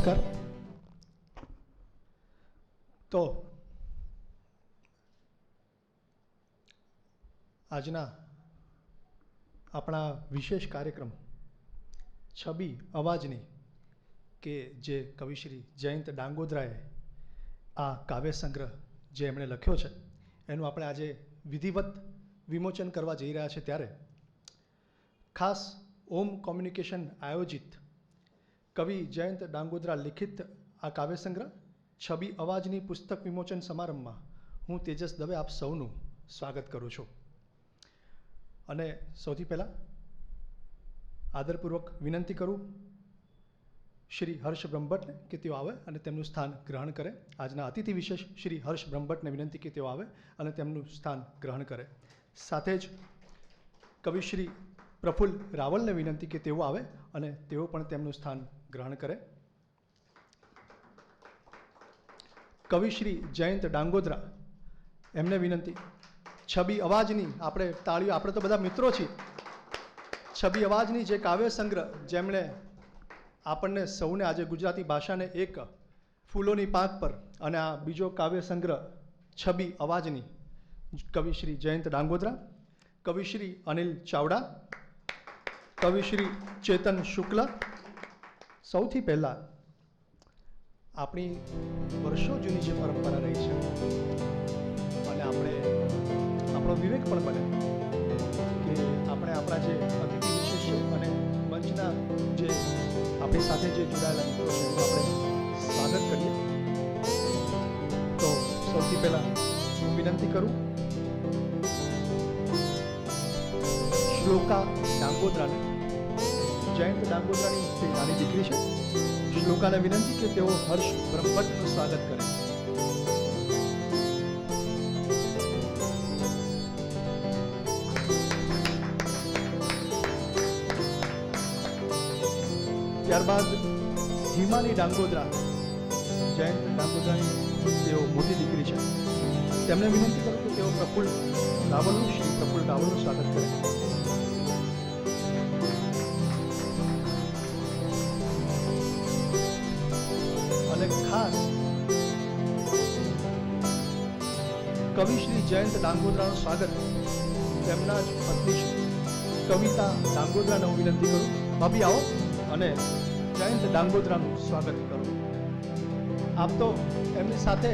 नमस्कार। तो आजना अपना विशेष कार्यक्रम छबी अवाजनी के जे कविश्री जयंत डांगोदराए आ काव्य संग्रह जे एमणे लख्यो छे एनुं आपणे आजे विधिवत विमोचन करवा जई रह्या छे त्यारे खास ओम कम्युनिकेशन आयोजित कवि जयंत डांगोदरा लिखित आ काव्य संग्रह छबी अवाजनी पुस्तक विमोचन समारंभ में हूँ तेजस दवे आप सौનું स्वागत करूँ छूँ। अने सौथी पहला आदरपूर्वक विनंती करूँ श्री हर्ष ब्रह्मभट्ट ने कि तेओ आवे अने तेमनुं स्थान ग्रहण करे। आजना अतिथि विशेष श्री हर्ष ब्रह्मभट्ट ने विनंती कि तेओ आवे अने तेमनुं स्थान ग्रहण करे। साथे ज कवि श्री प्रफुल्ल रावल ने विनंती कि तेओ आवे अने तेओ पण तेमनुं स्थान ग्रहण करे। कवि श्री जयंत डांगोदरा एमने विनंती छबी अवाजनी आपणे ताळीओ आपणे तो बधा मित्रों छीए। छबी अवाजनी जे काव्य संग्रह जेमणे आपणने सौने आज गुजराती भाषा ने एक फूलोनी पाक पर अने आ बीजो काव्य संग्रह छबी अवाजनी कवि श्री जयंत डांगोदरा, कवि श्री अनिल चावड़ा, कवि श्री चेतन शुक्ल। सौथी पहला अपनी वर्षों जूनी जे परंपरा रही है अने आपणे आपणो विवेक पण बने कि आपणे आपणा जे अतिथि विशेष छे अने मंचना जे आपणी साथे जे जोडाયેલા મિત્રો છે એનું આપણે સ્વાગત કરીએ। તો સૌથી પહેલા હું વિનંતી કરું શ્લોકા ડાંગોદરાને, જયંત ડાંગોદરાની તે નાની દીકરી છે, શ્લોકાને વિનંતી કે તેઓ હર્ષ બ્રહ્મભટ્ટનું સ્વાગત કરે। ત્યારબાદ હિમાની ડાંગોદરા, જયંત ડાંગોદરાની તેઓ મોટી દીકરી છે, તેમને વિનંતી કરું કે તેઓ પ્રફુલ્લ રાવલનું શ્રી પ્રફુલ્લ રાવલનું સ્વાગત કરે। અને ખાસ કવિ શ્રી જયંત ડાંગોદરાનું સ્વાગત તેમના જ પત્ની શ્રી કવિતા ડાંગોદરાને હું વિનંતી કરું, ભાભી આવો અને જયંત ડાંગોદરાનું સ્વાગત કરું। આપ તો એમની સાથે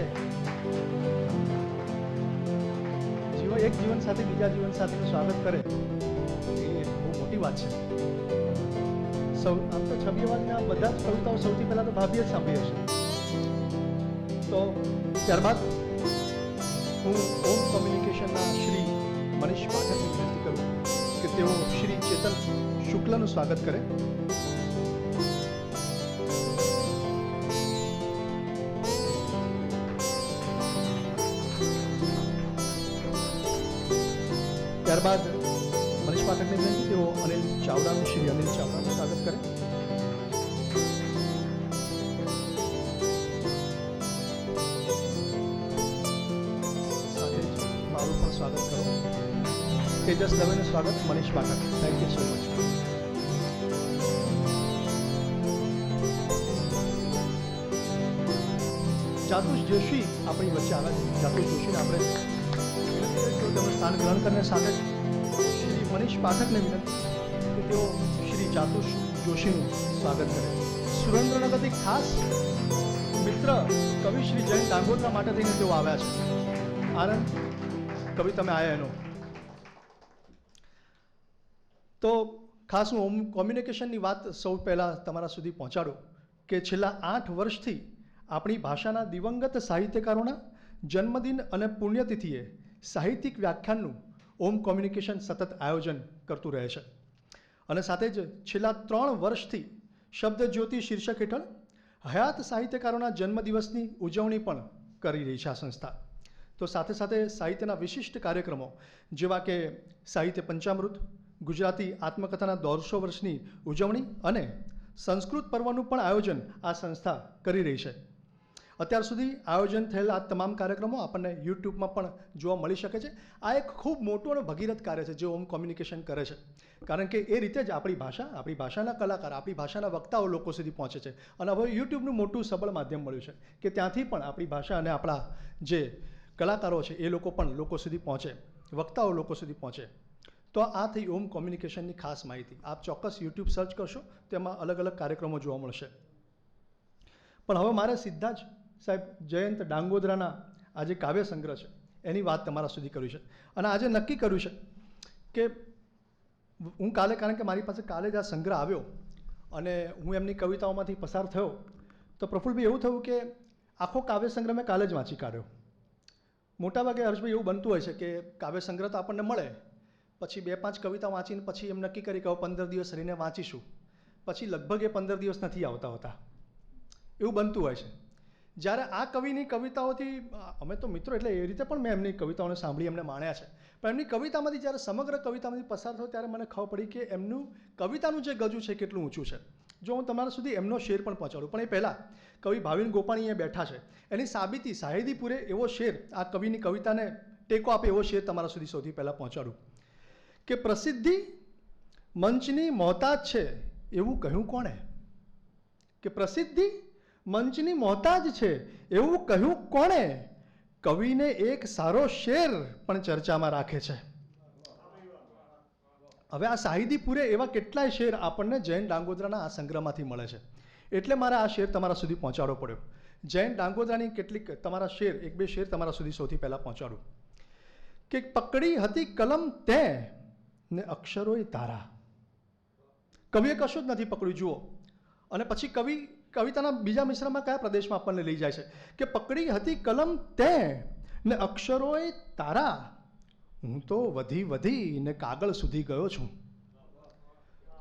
એક જીવન સાથે બીજા જીવન સાથીનું સ્વાગત કરે એ બહુ મોટી વાત છે। આમ તો છબી અવાજના બધા જ કવિતાઓ સૌથી પહેલા તો ભાભીએ જ સાંભળી હશે। તો ત્યારબાદ હું ઓમ કોમ્યુનિકેશનના શ્રી મનીષ પાઠકને વિનંતી કરું કે તેઓ શ્રી ચેતન શુક્લનું સ્વાગત કરે। ત્યારબાદ મનીષ પાઠકને વિનંતી તેઓ અનિલ ચાવડાનું શ્રી અનિલ ચાવડાનું સ્વાગત કરે। સાથે જ મારું પણ સ્વાગત કરો। તેજસ દવેનું સ્વાગત Manish Pathak, thank you so much. Jatush Joshi આપણી વચ્ચે આવ્યા છે। જાતુષ જોશીને આપણે તેમનું સ્થાન ગ્રહણ કરીને સાથે શ્રી મનીષ પાઠકને વિનંતી કે તેઓ શ્રી જાતુષ જોશીનું સ્વાગત કરે। સુરેન્દ્રનગરથી ખાસ મિત્ર કવિ શ્રી જયંત ડાંગોદરા માટે થઈને તેઓ આવ્યા છે। આનંદ કવિ તમે આવ્યા એનો તો ખાસ હું હોમ કોમ્યુનિકેશનની વાત સૌ પહેલાં તમારા સુધી પહોંચાડું કે છેલ્લા 8 વર્ષથી આપણી ભાષાના દિવંગત સાહિત્યકારોના જન્મદિન અને પુણ્યતિથિએ સાહિત્યિક વ્યાખ્યાનનું ઓમ કોમ્યુનિકેશન સતત આયોજન કરતું રહે છે। અને સાથે જ છેલ્લા 3 વર્ષથી શબ્દ જ્યોતિ શીર્ષક હેઠળ હયાત સાહિત્યકારોના જન્મદિવસની ઉજવણી પણ કરી રહી છે આ સંસ્થા। તો સાથે સાથે સાહિત્યના વિશિષ્ટ કાર્યક્રમો જેવા કે સાહિત્ય પંચામૃત, ગુજરાતી આત્મકથાના 150 વર્ષની ઉજવણી અને સંસ્કૃત પર્વનું પણ આયોજન આ સંસ્થા કરી રહી છે। અત્યાર સુધી આયોજન થયેલ આ તમામ કાર્યક્રમો આપણને યુટ્યુબમાં પણ જોવા મળી શકે છે. આ એક ખૂબ મોટું અને ભગીરથ કાર્ય છે જે ઓમ કોમ્યુનિકેશન કરે છે, કારણ કે એ રીતે જ આપણી ભાષાના કલાકાર, આપણી ભાષાના વક્તાઓ લોકો સુધી પહોંચે છે. અને હવે યુટ્યુબનું મોટું સબળ માધ્યમ મળ્યું છે કે ત્યાંથી પણ આપણી ભાષા અને આપણા જે કલાકારો છે એ લોકો પણ લોકો સુધી પહોંચે, વક્તાઓ લોકો સુધી પહોંચે. તો આ થઈ ઓમ કોમ્યુનિકેશનની ખાસ માહિતી. આપ ચોક્કસ યુટ્યુબ સર્ચ કરશો, તેમાં અલગ અલગ કાર્યક્રમો જોવા મળશે. પણ હવે મારે સીધા જ સાહેબ જયંત ડાંગોદરાના આ જે કાવ્ય સંગ્રહ છે એની વાત તમારા સુધી કરવી છે. અને આજે નક્કી કર્યું છે કે હું કાલે, કારણ કે મારી પાસે કાલે જ આ સંગ્રહ આવ્યો અને હું એમની કવિતાઓમાંથી પસાર થયો, તો પ્રફુલ્લભાઈ એવું થયું કે આખો કાવ્ય સંગ્રહ મેં કાલે જ વાંચી કાઢ્યો. મોટાભાગે હર્ષભાઈ એવું બનતું હોય છે કે કાવ્ય સંગ્રહ તો આપણને મળે, પછી 2-5 કવિતા વાંચીને પછી એમ નક્કી કરી કે હવે 15 દિવસ રહીને વાંચીશું, પછી લગભગ એ 15 દિવસ નથી આવતા હોતા, એવું બનતું હોય છે. જ્યારે આ કવિની કવિતાઓથી અમે તો મિત્રો એટલે એ રીતે પણ મેં એમની કવિતાઓને સાંભળી, એમને માણ્યા છે, પણ એમની કવિતામાંથી જ્યારે સમગ્ર કવિતામાંથી પસાર થયો ત્યારે મને ખબર પડી કે એમનું કવિતાનું જે ગજુ છે કેટલું ઊંચું છે. જો હું તમારા સુધી એમનો શેર પણ પહોંચાડું, પણ એ પહેલાં કવિ ભાવિન ગોપાણી અહીંયા બેઠા છે, એની સાબિતી શાહિદી પૂરે એવો શેર, આ કવિની કવિતાને ટેકો આપે એવો શેર તમારા સુધી સૌથી પહેલાં પહોંચાડું કે પ્રસિદ્ધિ મંચની મોહતાજ છે એવું કહ્યું કોણે? કે પ્રસિદ્ધિ મંચની મોહતાજ છે એવું કહ્યું કોણે? કવિને એક સારો શેર પણ ચર્ચામાં રાખે છે. હવે આ શાહિદી પૂરે એવા કેટલાય શેર આપણને જયંત ડાંગોદરાના આ સંગ્રહમાંથી મળે છે, એટલે મારે આ શેર તમારા સુધી પહોંચાડવો પડ્યો. જયંત ડાંગોદરાની કેટલીક તમારા શેર, 1-2 શેર તમારા સુધી સૌથી પહેલાં પહોંચાડું કે પકડી હતી કલમ તે ને અક્ષરોય તારા. કવિએ કશું જ નથી પકડ્યું, જુઓ. અને પછી કવિ કવિતાના બીજા મિશ્રમાં કયા પ્રદેશમાં આપણને લઈ જાય છે કે પકડી હતી કલમ તે ને અક્ષરોય તારા, હું તો વધી ને કાગળ સુધી ગયો છું.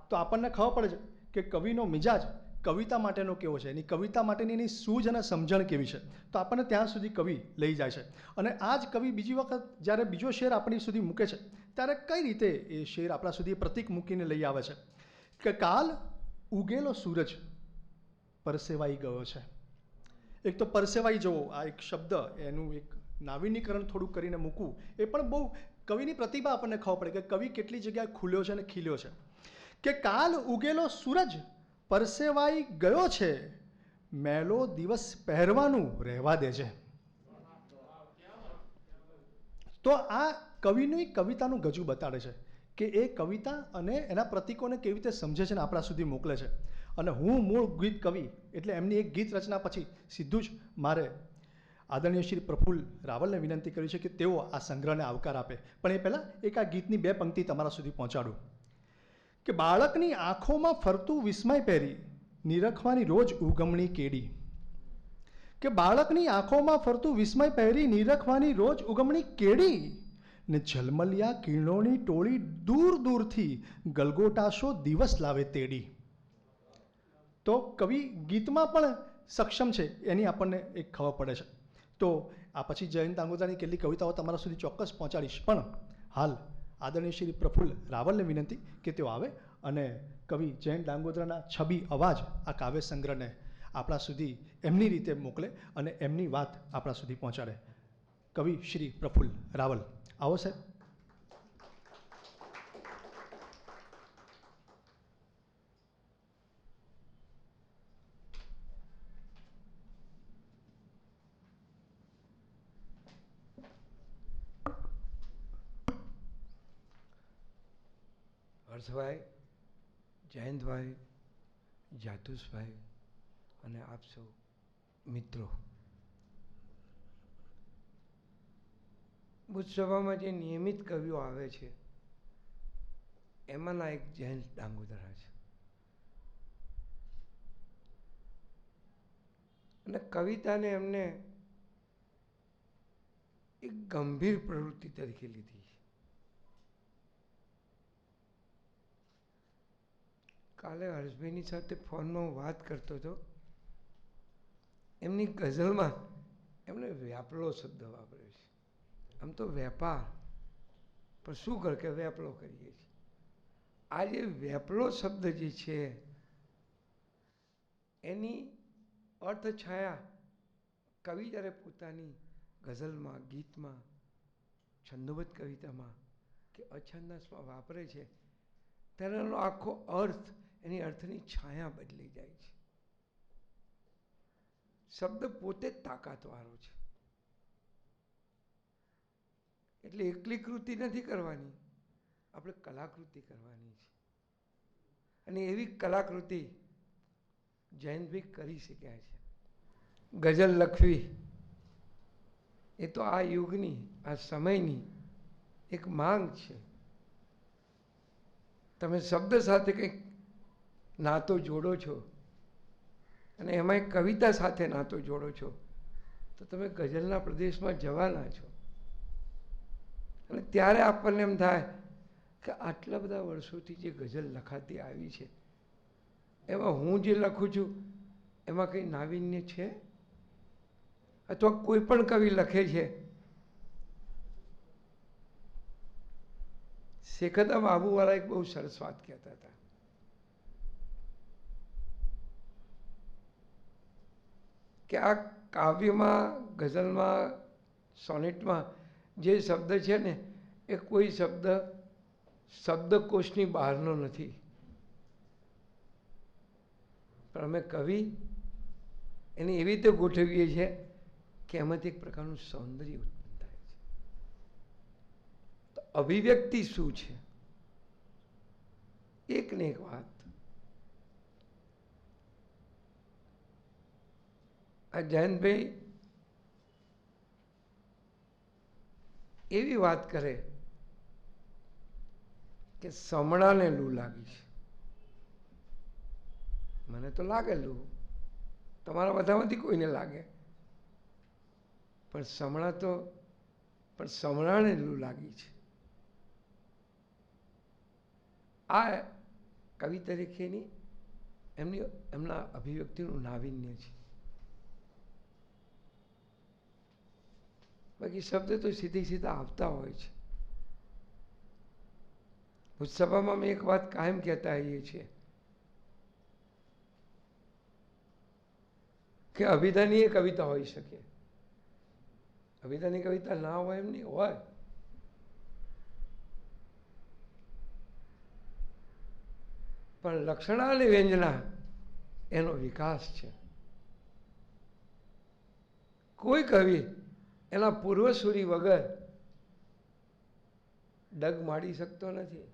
તો આપણને ખબર પડે છે કે કવિનો મિજાજ કવિતા માટેનો કેવો છે, એની કવિતા માટેની એની સૂઝ અને સમજણ કેવી છે. તો આપણને ત્યાં સુધી કવિ લઈ જાય છે. અને આ જ કવિ બીજી વખત જ્યારે બીજો શેર આપણી સુધી મૂકે છે ત્યારે કઈ રીતે એ શેર આપણા સુધી પ્રતીક મૂકીને લઈ આવે છે કે કાલ ઉગેલો સૂરજ પરસેવાઈ ગયો છે. એક તો પરસેવાઈ જવો, આ એક શબ્દ, એનું એક નાવીનીકરણ થોડુંક કરીને મૂકવું, એ પણ બહુ કવિની પ્રતિભા આપણને ખબર પડે કે કવિ કેટલી જગ્યાએ ખુલ્યો છે અને ખીલ્યો છે. કે કાલ ઉગેલો સૂરજ પરસેવાઈ ગયો છે, મેલો દિવસ પહેરવાનું રહેવા દેજે. તો આ કવિની કવિતાનું ગજુ બતાડે છે કે એ કવિતા અને એના પ્રતીકોને કેવી રીતે સમજે છે ને આપણા સુધી મોકલે છે. અને હું મૂળ ગીત કવિ એટલે એમની એક ગીત રચના પછી સીધું જ મારે આદરણીય શ્રી પ્રફુલ્લ રાવલને વિનંતી કરી છે કે તેઓ આ સંગ્રહને આવકાર આપે. પણ એ પહેલાં એક આ ગીતની 2 પંક્તિ તમારા સુધી પહોંચાડું કે બાળકની આંખોમાં ફરતું વિસ્મય પહેરી નિરખવાની રોજ ઉગમણી કેડી. કે બાળકની આંખોમાં ફરતું વિસ્મય પહેરી નિરખવાની રોજ ઉગમણી કેડી ને ઝલમલિયા કિરણોની ટોળી દૂર દૂરથી ગલગોટાશો દિવસ લાવે તેડી. તો કવિ ગીતમાં પણ સક્ષમ છે એની આપણને એક ખબર પડે છે. તો આ પછી જયંત ડાંગોદરાની કેટલી કવિતાઓ તમારા સુધી ચોક્કસ પહોંચાડીશ, પણ હાલ આદરણીય શ્રી પ્રફુલ્લ રાવલને વિનંતી કે તેઓ આવે અને કવિ જયંત ડાંગોદરાના છબી અવાજ આ કાવ્ય સંગ્રહને આપણા સુધી એમની રીતે મોકલે અને એમની વાત આપણા સુધી પહોંચાડે. કવિ શ્રી પ્રફુલ્લ રાવલ, આવો સાહેબ. હર્ષભાઈ, જયંતભાઈ, જાતુષભાઈ અને આપ સૌ મિત્રો, બુદ્ધસભામાં જે નિયમિત કવિઓ આવે છે એમાંના એક જયંત ડાંગોદરા છે. અને કવિતાને એમને એક ગંભીર પ્રવૃત્તિ તરીકે લીધી છે. કાલે હર્ષભાઈની સાથે ફોનમાં વાત કરતો હતો, એમની ગઝલમાં એમણે વ્યાપલો શબ્દ વાપર્યો છે. આમ તો વેપાર, પણ શું કર કે વેપલો કરીએ છીએ. આ જે વેપલો શબ્દ જે છે એની અર્થ છાયા કવિ જ્યારે પોતાની ગઝલમાં, ગીતમાં, છંદોબદ્ધ કવિતામાં કે અછંદાસમાં વાપરે છે ત્યારે એનો આખો અર્થ, એની અર્થની છાયા બદલી જાય છે. શબ્દ પોતે જ તાકાતવાળો છે. એટલે એકલી કૃતિ નથી કરવાની, આપણે કલાકૃતિ કરવાની છે. અને એવી કલાકૃતિ જયંતભાઈ કરી શક્યા છે. ગઝલ લખવી એ તો આ યુગની, આ સમયની એક માંગ છે. તમે શબ્દ સાથે કંઈક નાતો જોડો છો અને એમાં કવિતા સાથે નાતો જોડો છો તો તમે ગઝલના પ્રદેશમાં જવાના છો. અને ત્યારે આપણને એમ થાય કે આટલા બધા વર્ષોથી જે ગઝલ લખાતી આવી છે એમાં હું જે લખું છું એમાં કંઈ નાવીન્ય છે? અથવા કોઈ પણ કવિ લખે છે. શેખતા બાબુવાળા એક બહુ સરસ વાત કહેતા હતા કે આ કાવ્યમાં, ગઝલમાં, સોનેટમાં જે શબ્દ છે ને એ કોઈ શબ્દ શબ્દકોશની બહારનો નથી, પણ અમે કવિ એને એવી રીતે ગોઠવીએ છીએ કે એમાંથી એક પ્રકારનું સૌંદર્ય ઉત્પન્ન થાય છે. તો અભિવ્યક્તિ શું છે? એક ને એક વાત. આ જયંતભાઈ એવી વાત કરે કે સમણાને લૂ લાગી છે. મને તો લાગે લૂ, તમારા બધામાંથી કોઈને લાગે, પણ સમણાને લૂ લાગી છે. આ કવિ તરીકેની એમના અભિવ્યક્તિનું નાવીન્ય છે. બાકી શબ્દ તો સીધા આવતા હોય છે. સભામાં અમે એક વાત કાયમ કહેતા આવીએ છીએ કે અભિધાની એ કવિતા હોઈ શકે, અભિધાની કવિતા ના હોય એમ નહીં હોય. પણ લક્ષણા અને વ્યંજના એનો વિકાસ છે. કોઈ કવિ એના પૂર્વસૂરી વગર ડગ માંડી શકતો નથી.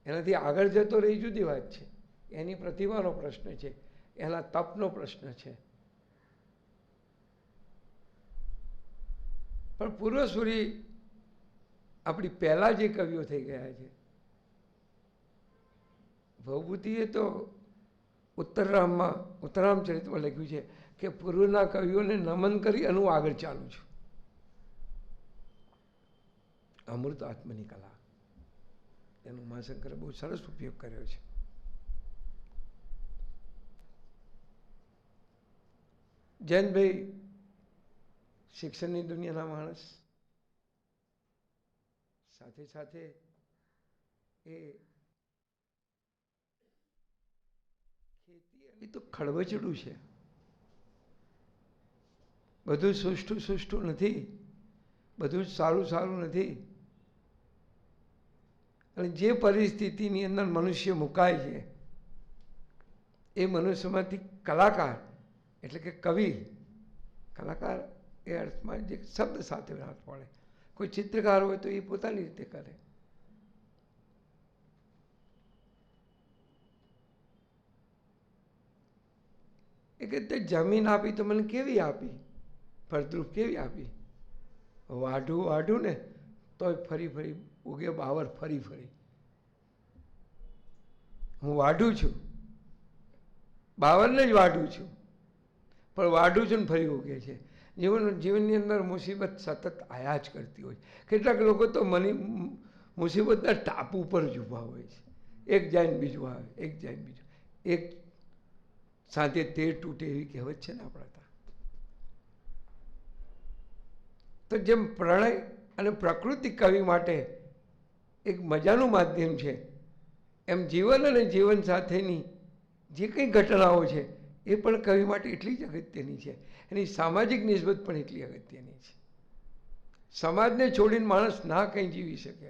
એનાથી આગળ જતો રહી જુદી વાત છે, એની પ્રતિભાનો પ્રશ્ન છે, એના તપનો પ્રશ્ન છે. પણ પૂર્વસૂરી આપણી પહેલા જે કવિઓ થઈ ગયા છે, ભવભૂતિએ તો ઉત્તરામ ચરિત્રમાં લખ્યું છે કે પૂર્વના કવિઓને નમન કરી અને હું આગળ ચાલું છું. અમૃત આત્મની કલા એનો ઉમાશંકરે બહુ સરસ ઉપયોગ કર્યો છે. જયંતભાઈ શિક્ષણની દુનિયાના માણસ, સાથે સાથે એ ખેતી તો ખળબચડું છે. બધું સુષ્ઠું નથી, બધું જ સારું નથી. અને જે પરિસ્થિતિની અંદર મનુષ્ય મુકાય છે એ મનુષ્યમાંથી કલાકાર એટલે કે કવિ, કલાકાર એ અર્થમાં જે શબ્દ સાથે હાથ પડે, કોઈ ચિત્રકાર હોય તો એ પોતાની રીતે કરે. એ કે તે જમીન આપી તો મને કેવી આપી, ફળદ્રુપ કેવી આપી. વાઢું ને તોય ફરી ઉગે બાવર ફરી. હું વાઢું છું, બાવરને જ વાઢું છું, પણ વાઢું છું ને ફરી ઉગે છે. જીવનની અંદર મુસીબત સતત આયા જ કરતી હોય. કેટલાક લોકો તો મુસીબતના ટાપુ પર જ ઊભા હોય છે. એક જાય ને બીજું આવે, એક જાય ને બીજું. એક સાથે તેર તૂટે એવી કહેવત છે ને આપણા ત્યાં. તો જેમ પ્રણય અને પ્રકૃતિ કવિ માટે એક મજાનું માધ્યમ છે, એમ જીવન અને જીવન સાથેની જે કંઈ ઘટનાઓ છે એ પણ કવિ માટે એટલી જ અગત્યની છે. એની સામાજિક નિસ્બત પણ એટલી અગત્યની છે. સમાજને છોડીને માણસ ના કંઈ જીવી શકે.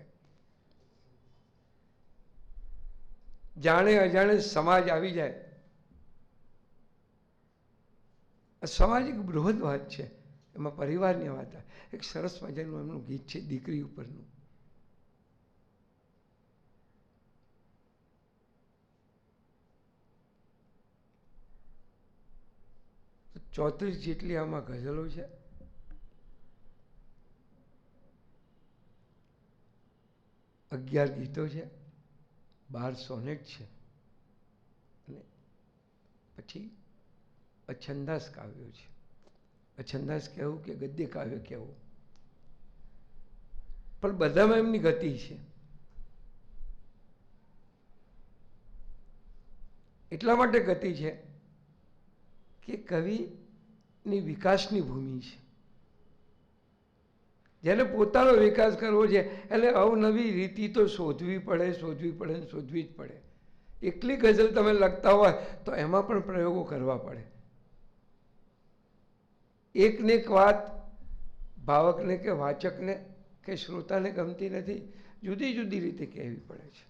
જાણે અજાણે સમાજ આવી જાય. સમાજ એક બૃહદ વાત છે, એમાં પરિવારની વાત. એક સરસ મજાનું એમનું ગીત છે દીકરી ઉપરનું. 34 જેટલી આમાં ગઝલો છે. અગિયાર ગીતો છે, 12 સોનેટ છે, અને પછી અછંદાસ કાવ્યો છે. અછંદાસ કહેવું કે ગદ્ય કાવ્ય કહેવું, પણ બધામાં એમની ગતિ છે. એટલા માટે ગતિ છે કે કવિની વિકાસની ભૂમિ છે. જેને પોતાનો વિકાસ કરવો છે એટલે અવનવી રીતિ તો શોધવી પડે ને શોધવી જ પડે. એકલી ગઝલ તમે લખતા હોય તો એમાં પણ પ્રયોગો કરવા પડે. એકને એક વાત ભાવકને કે વાચકને કે શ્રોતાને ગમતી નથી, જુદી જુદી રીતે કહેવી પડે છે,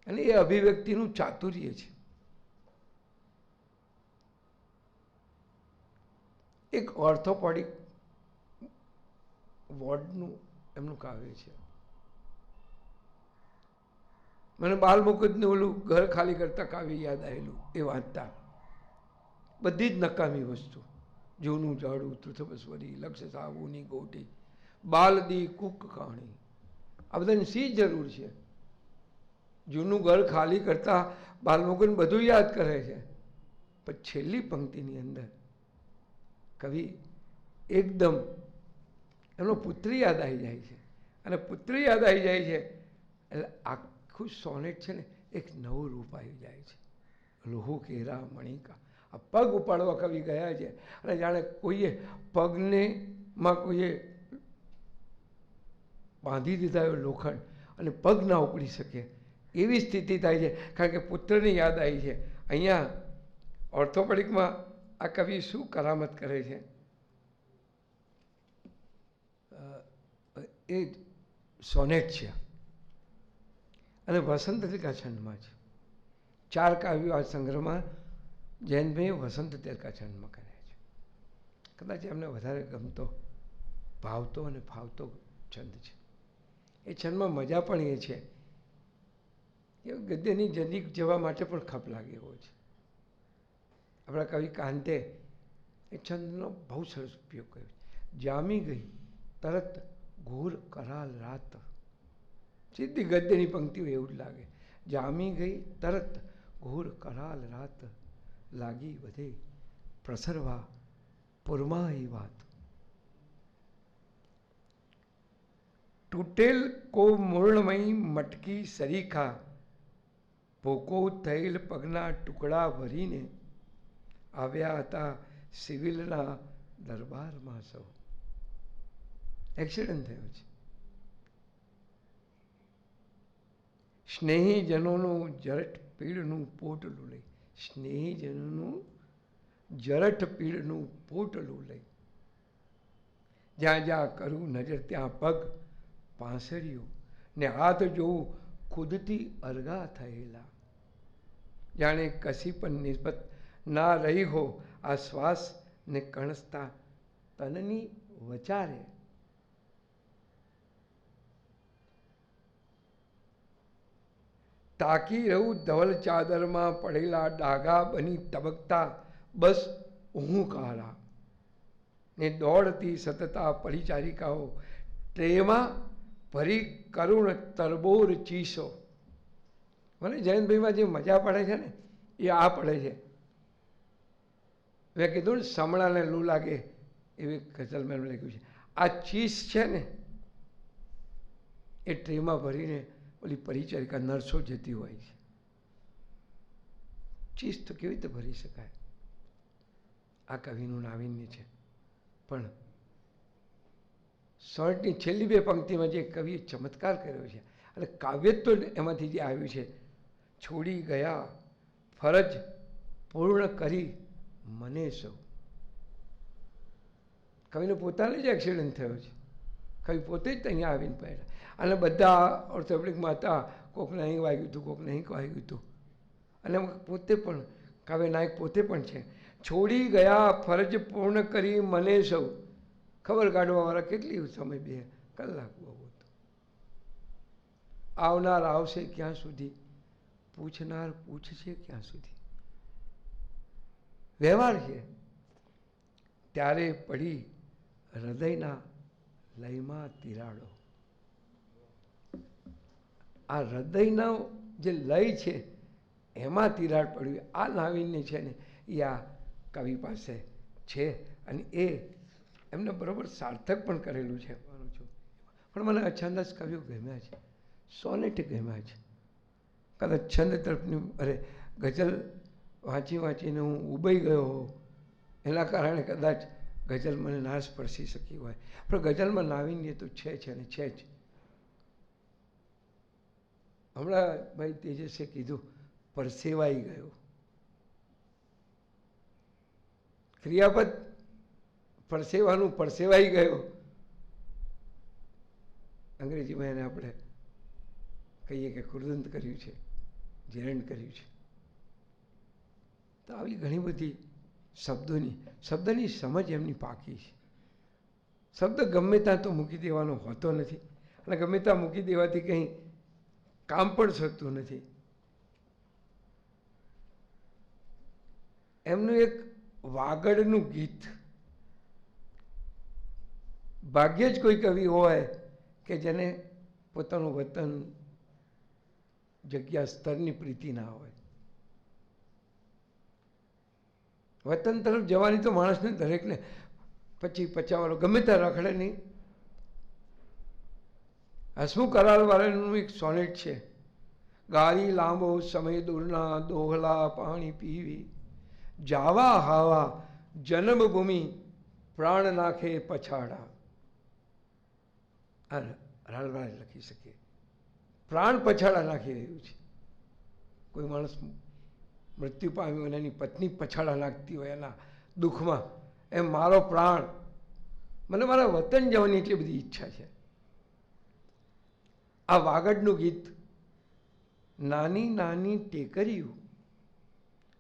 અને એ અભિવ્યક્તિનું ચાતુર્ય છે. એક ઓર્થોપોડિક વોર્ડનું એમનું કાવ્ય છે. મને બાલમુકુંદનું ઓલું ઘર ખાલી કરતા કાવ્ય યાદ આવેલું એ વાંચતા. બધી જ નકામી વસ્તુ, જૂનું જાડું તૃથબસ્વરી, લક્ષ સાબુની ગોટી, બાલદી કુક કહાણી, આ બધાની શી જરૂર છે? જૂનું ઘર ખાલી કરતા બાલમુકુંદ બધું યાદ કરે છે, પણ છેલ્લી પંક્તિની અંદર કવિ એકદમ એનો પુત્રી યાદ આવી જાય છે, અને પુત્રી યાદ આવી જાય છે એટલે આખું સોનેટ છે ને એક નવું રૂપ આવી જાય છે. લોહુ કેરા મણિકા, આ પગ ઉપાડવા કવિ ગયા છે, અને જાણે કોઈએ પગને માં કોઈએ બાંધી દીધા હોય લોખંડ, અને પગ ના ઉપડી શકે એવી સ્થિતિ થાય છે, કારણ કે પુત્રની યાદ આવી છે. અહીંયા ઓર્થોપેડિકમાં આ કવિ શું કરામત કરે છે, એ સોનેટ છે, અને વસંત તિલકા છંદમાં છે. 4 કાવ્યો આ સંગ્રહમાં જયંતભાઈએ વસંત તિલકા છંદમાં કર્યા છે. કદાચ એમને વધારે ગમતો, ભાવતો અને ફાવતો છંદ છે. એ છંદમાં મજા પણ એ છે કે ગદ્યની નજીક જવા માટે પણ ખપ લાગે એવો છે. આપણા કવિ કાંતે એ છંદનો બહુ સરસ ઉપયોગ કર્યો છે. જામી ગઈ તરત ઘોર કરાલ રાત, સીધી ગદ્યની પંક્તિઓ એવું જ લાગે. જામી ગઈ તરત ઘોર કરાલ રાત, લાગી બધે પ્રસરવા પુરમાં એ વાત. તૂટેલ કો મૂર્ણમયી મટકી સરીખા, ભોકો થયેલ પગના ટુકડા ભરીને આવ્યા હતા સિવિલના દરબારમાં સૌ. એક્સિડન્ટ થયો છે. સ્નેહીજનોનું જરઠ પીડનું પોટલું લઈ, સ્નેહીજનોનું જરઠ પીડનું પોટલું લઈ, જ્યાં જ્યાં કરું નજર ત્યાં પગ પાંસળીઓ, ને હાથ જોવું ખુદથી અરગા થયેલા, જાણે કશી પણ નિસ્બત ના રહી હો આ શ્વાસ ને કણસતા તનની વચારે. તાકી રહું ધવલ ચાદરમાં પડેલા ડાઘા બની તબકતા બસ હુંકારા, ને દોડતી સતતા પરિચારિકાઓ ટ્રેમાં ભરી કરુણ તરબોર ચીસો. મને જયંતભાઈમાં જે મજા પડે છે ને એ આ પડે છે. મેં કીધું ને સમણાને લૂ લાગે એવી ગઝલ મેં લખ્યું છે. આ ચીસ છે ને એ ટ્રેમાં ભરીને ઓલી પરિચારિકા નર્સો જતી હોય છે. ચીસ તો કેવી રીતે ભરી શકાય? આ કવિનું નાવીન્ય છે. પણ સોનેટની છેલ્લી 2 પંક્તિમાં જે કવિએ ચમત્કાર કર્યો છે, અને કાવ્ય તો એમાંથી જે આવ્યું છે, છોડી ગયા ફરજ પૂર્ણ કરી મને સૌ. કવિને પોતાને જ એક્સિડન્ટ થયો છે. કવિ પોતે જ અહીંયા આવીને પડ્યા. અને બધા ઓર્થોપેડિકમાં હતા, કોકને અહીં વાગ્યું હતું, કોકને અહીં વાગ્યું હતું. અને પોતે પણ કાવ્ય નાયક પોતે પણ છે. છોડી ગયા ફરજ પૂર્ણ કરી મને સૌ. ખબર કાઢવાવાળા કેટલી સમય, 2 કલાક બહુ હતો. આવનાર આવશે ક્યાં સુધી, પૂછનાર પૂછશે ક્યાં સુધી. વ્યવહાર છે. ત્યારે પડી હૃદયના લયમાં તિરાડો. આ હૃદયનો જે લય છે એમાં તિરાડ પડવી, આ નાવીન્ય છે ને એ આ કવિ પાસે છે. અને એ એમને બરાબર સાર્થક પણ કરેલું છે માનું છું. પણ મને અછંદાસ કવિઓ ગમ્યા છે, સોનેટ ગમ્યા છે. કદાચ છંદ તરફની ગઝલ વાંચીને હું ઉબાઈ ગયો હોઉં, એના કારણે કદાચ ગઝલ મને ના સ્પર્શી શકી હોય. પણ ગઝલમાં નાવીન્ય તો છે અને છે જ. હમણાં ભાઈ તેજસે કીધું પરસેવાઈ ગયો. ક્રિયાપદ પરસેવાનું, પરસેવાઈ ગયો. અંગ્રેજીમાં એને આપણે કહીએ કે કૃદંત કર્યું છે, જીરણ કર્યું છે. તો આવી ઘણી બધી શબ્દની સમજ એમની પાકી છે. શબ્દ ગમે ત્યાં તો મૂકી દેવાનો હોતો નથી, અને ગમે ત્યાં મૂકી દેવાથી કંઈ કામ પણ શકતું નથી. એમનું એક વાગડનું ગીત, ભાગ્યે જ કોઈ કવિ હોય કે જેને પોતાનું વતન, જગ્યા, સ્તરની પ્રીતિ ના હોય. વતન તરફ જવાની તો માણસને દરેકને 25-50 વાળો ગમે ત્યાં રખડે નહીં. હસમુખ કરાલવાળાનું એક સોનેટ છે, ગાળી લાંબો સમય દૂરના દોહલા પાણી પીવી, જાવા હાવા જન્મભૂમિ પ્રાણ નાખે પછાડા. આ રાલવાળા લખી શકીએ, પ્રાણ પછાડા નાખી રહ્યું છે. કોઈ માણસ મૃત્યુ પામ્યો અને એની પત્ની પછાડા નાખતી હોય એના દુઃખમાં, એમ મારો પ્રાણ, મને મારા વતન જવાની એટલી બધી ઈચ્છા છે. આ વાગડનું ગીત, નાની નાની ટેકરીઓ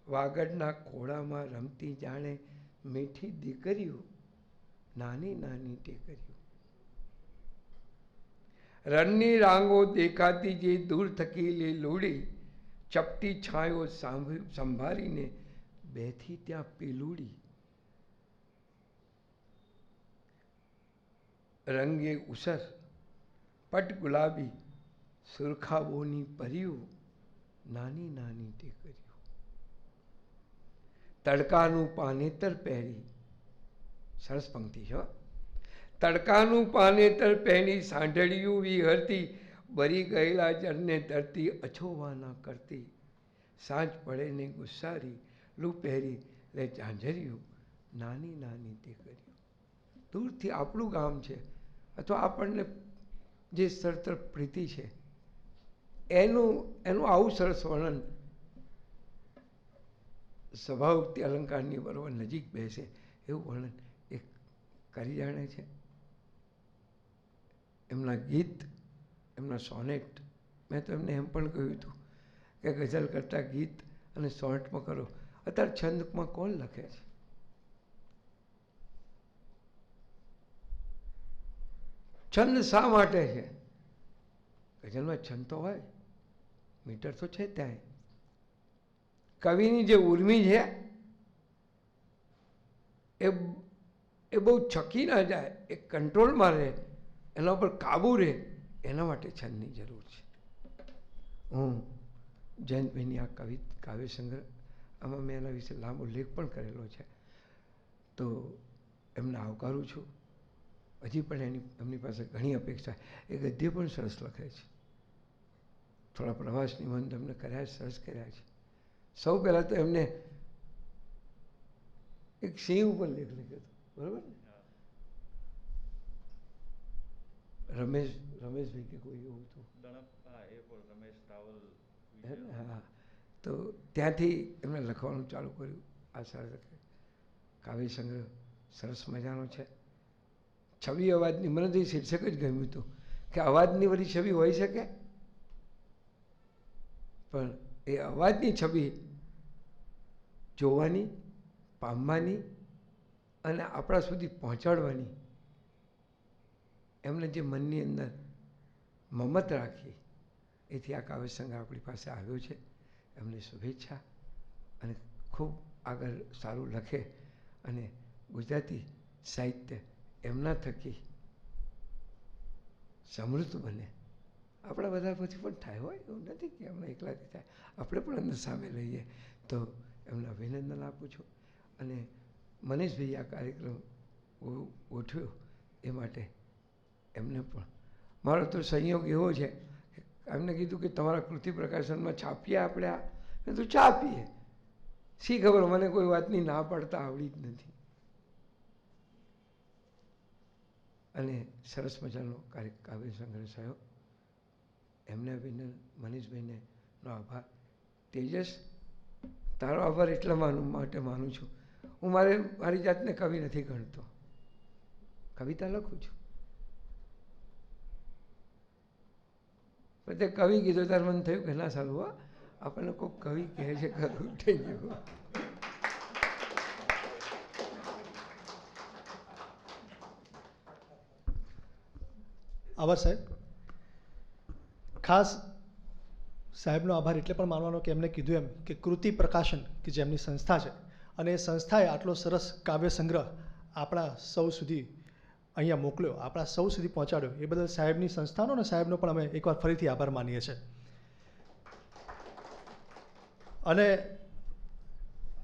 વાગડના ખોળામાં રમતી જાણે મીઠી દીકરીઓ, નાની નાની ટેકરીઓ. રણની રાંગો દેખાતી જે દૂર થકી લે લોડી, ચપટી છાંયો સંભાળીને બેઠી ત્યાં પેલુડી. રંગે ઉસર પટ ગુલાબી સુરખાબોની પરીઓ, નાની નાની ટેકરીઓ. તડકાનું પાનેતર પહેરી, સરસ પંક્તિ છે. તડકાનું પાનેતર પહેરી સાંઢળિયું વિહરતી, બરી ગયેલા જળને ધરતી અછોવાના કરતી. સાંજ પડે ને ગુસ્સારી લૂ પહેરી લે ઝાંઝરિયું, નાની નાની ટેકરીઓ. દૂરથી આપણું ગામ છે અથવા આપણને જે સ્થળ તરફ પ્રીતિ છે એનું આવું સરસ વર્ણન સ્વભાવોક્તિ અલંકારની બરોબર નજીક બેસે એવું વર્ણન એ કરી જાણે છે. એમના ગીત, એમના સોનેટ, મેં તો એમને એમ પણ કહ્યું હતું કે ગઝલ કરતાં ગીત અને સોનેટમાં કરો. અત્યારે છંદમાં કોણ લખે છે? છંદ શા માટે છે? ગઝલમાં છંદ તો હોય, મીટર તો છે ત્યાં. કવિની જે ઉર્મિ છે એ બહુ છકી ના જાય, એ કંટ્રોલમાં રહે, એના ઉપર કાબુ રહે, એના માટે છંદની જરૂર છે. હું જયંતભાઈની આ કાવ્ય સંગ્રહ, આમાં મેં એના વિશે લાંબો લેખ પણ કરેલો છે, તો એમને આવકારું છું. હજી પણ એમની પાસે ઘણી અપેક્ષા. એ ગદ્ય પણ સરસ લખે છે. થોડા પ્રવાસ નિબંધ એમને કર્યા, સરસ કર્યા છે. સૌ પહેલાં તો એમને એક સિંહ ઉપર લેખ લખ્યો હતો, બરાબર ને? રમેશભાઈ કે કોઈ એવું હતું. હા, તો ત્યાંથી એમણે લખવાનું ચાલુ કર્યું. આ સરસ કાવ્ય સંગ્રહ સરસ મજાનો છે. છબી અવાજની, મને તો એ શીર્ષક જ ગમ્યું હતું કે અવાજની વળી છબી હોઈ શકે, પણ એ અવાજની છબી જોવાની, પામવાની અને આપણા સુધી પહોંચાડવાની, એમને જે મનની અંદર મમત રાખી, એથી આ કાવ્ય સંગ્રહ આપણી પાસે આવ્યો છે. એમને શુભેચ્છા, અને ખૂબ આગળ સારું લખે અને ગુજરાતી સાહિત્ય એમના થકી સમૃદ્ધ બને. આપણા બધા પછી પણ થાય હોય એવું નથી કે એમને એકલાથી થાય, આપણે પણ અંદર સામે લઈએ. તો એમને અભિનંદન આપું છું. અને મનીષભાઈ આ કાર્યક્રમ ગોઠવ્યો એ માટે એમને પણ મારો તો સંયોગ એવો છે કે એમને કીધું કે તમારા કૃતિ પ્રકાશનમાં છાપીએ આપણે આ, મેં તો છાપીએ. શી ખબર મને કોઈ વાતની ના પાડતા આવડી જ નથી. અને સરસ મજાનો કાવ્ય સંગ્રહ થયો. એમને અભિનંદન, મનીષભાઈને નો આભાર. તેજસ, તારો આભાર એટલા માટે માનું છું, હું મારી જાતને કવિ નથી ગણતો, કવિતા લખું છું. પણ તે કવિ કીધો ત્યારે મને થયું કે ના સારું, હો આપણને કોઈ કવિ કહે છે ખરું, થઈ ગયું. આભાર સાહેબ. ખાસ સાહેબનો આભાર એટલે પણ માનવાનો કે એમને કીધું એમ કે કૃતિ પ્રકાશન કે જે એમની સંસ્થા છે, અને એ સંસ્થાએ આટલો સરસ કાવ્ય સંગ્રહ આપણા સૌ સુધી અહીંયા મોકલ્યો, આપણા સૌ સુધી પહોંચાડ્યો, એ બદલ સાહેબની સંસ્થાનો અને સાહેબનો પણ અમે એકવાર ફરીથી આભાર માનીએ છીએ. અને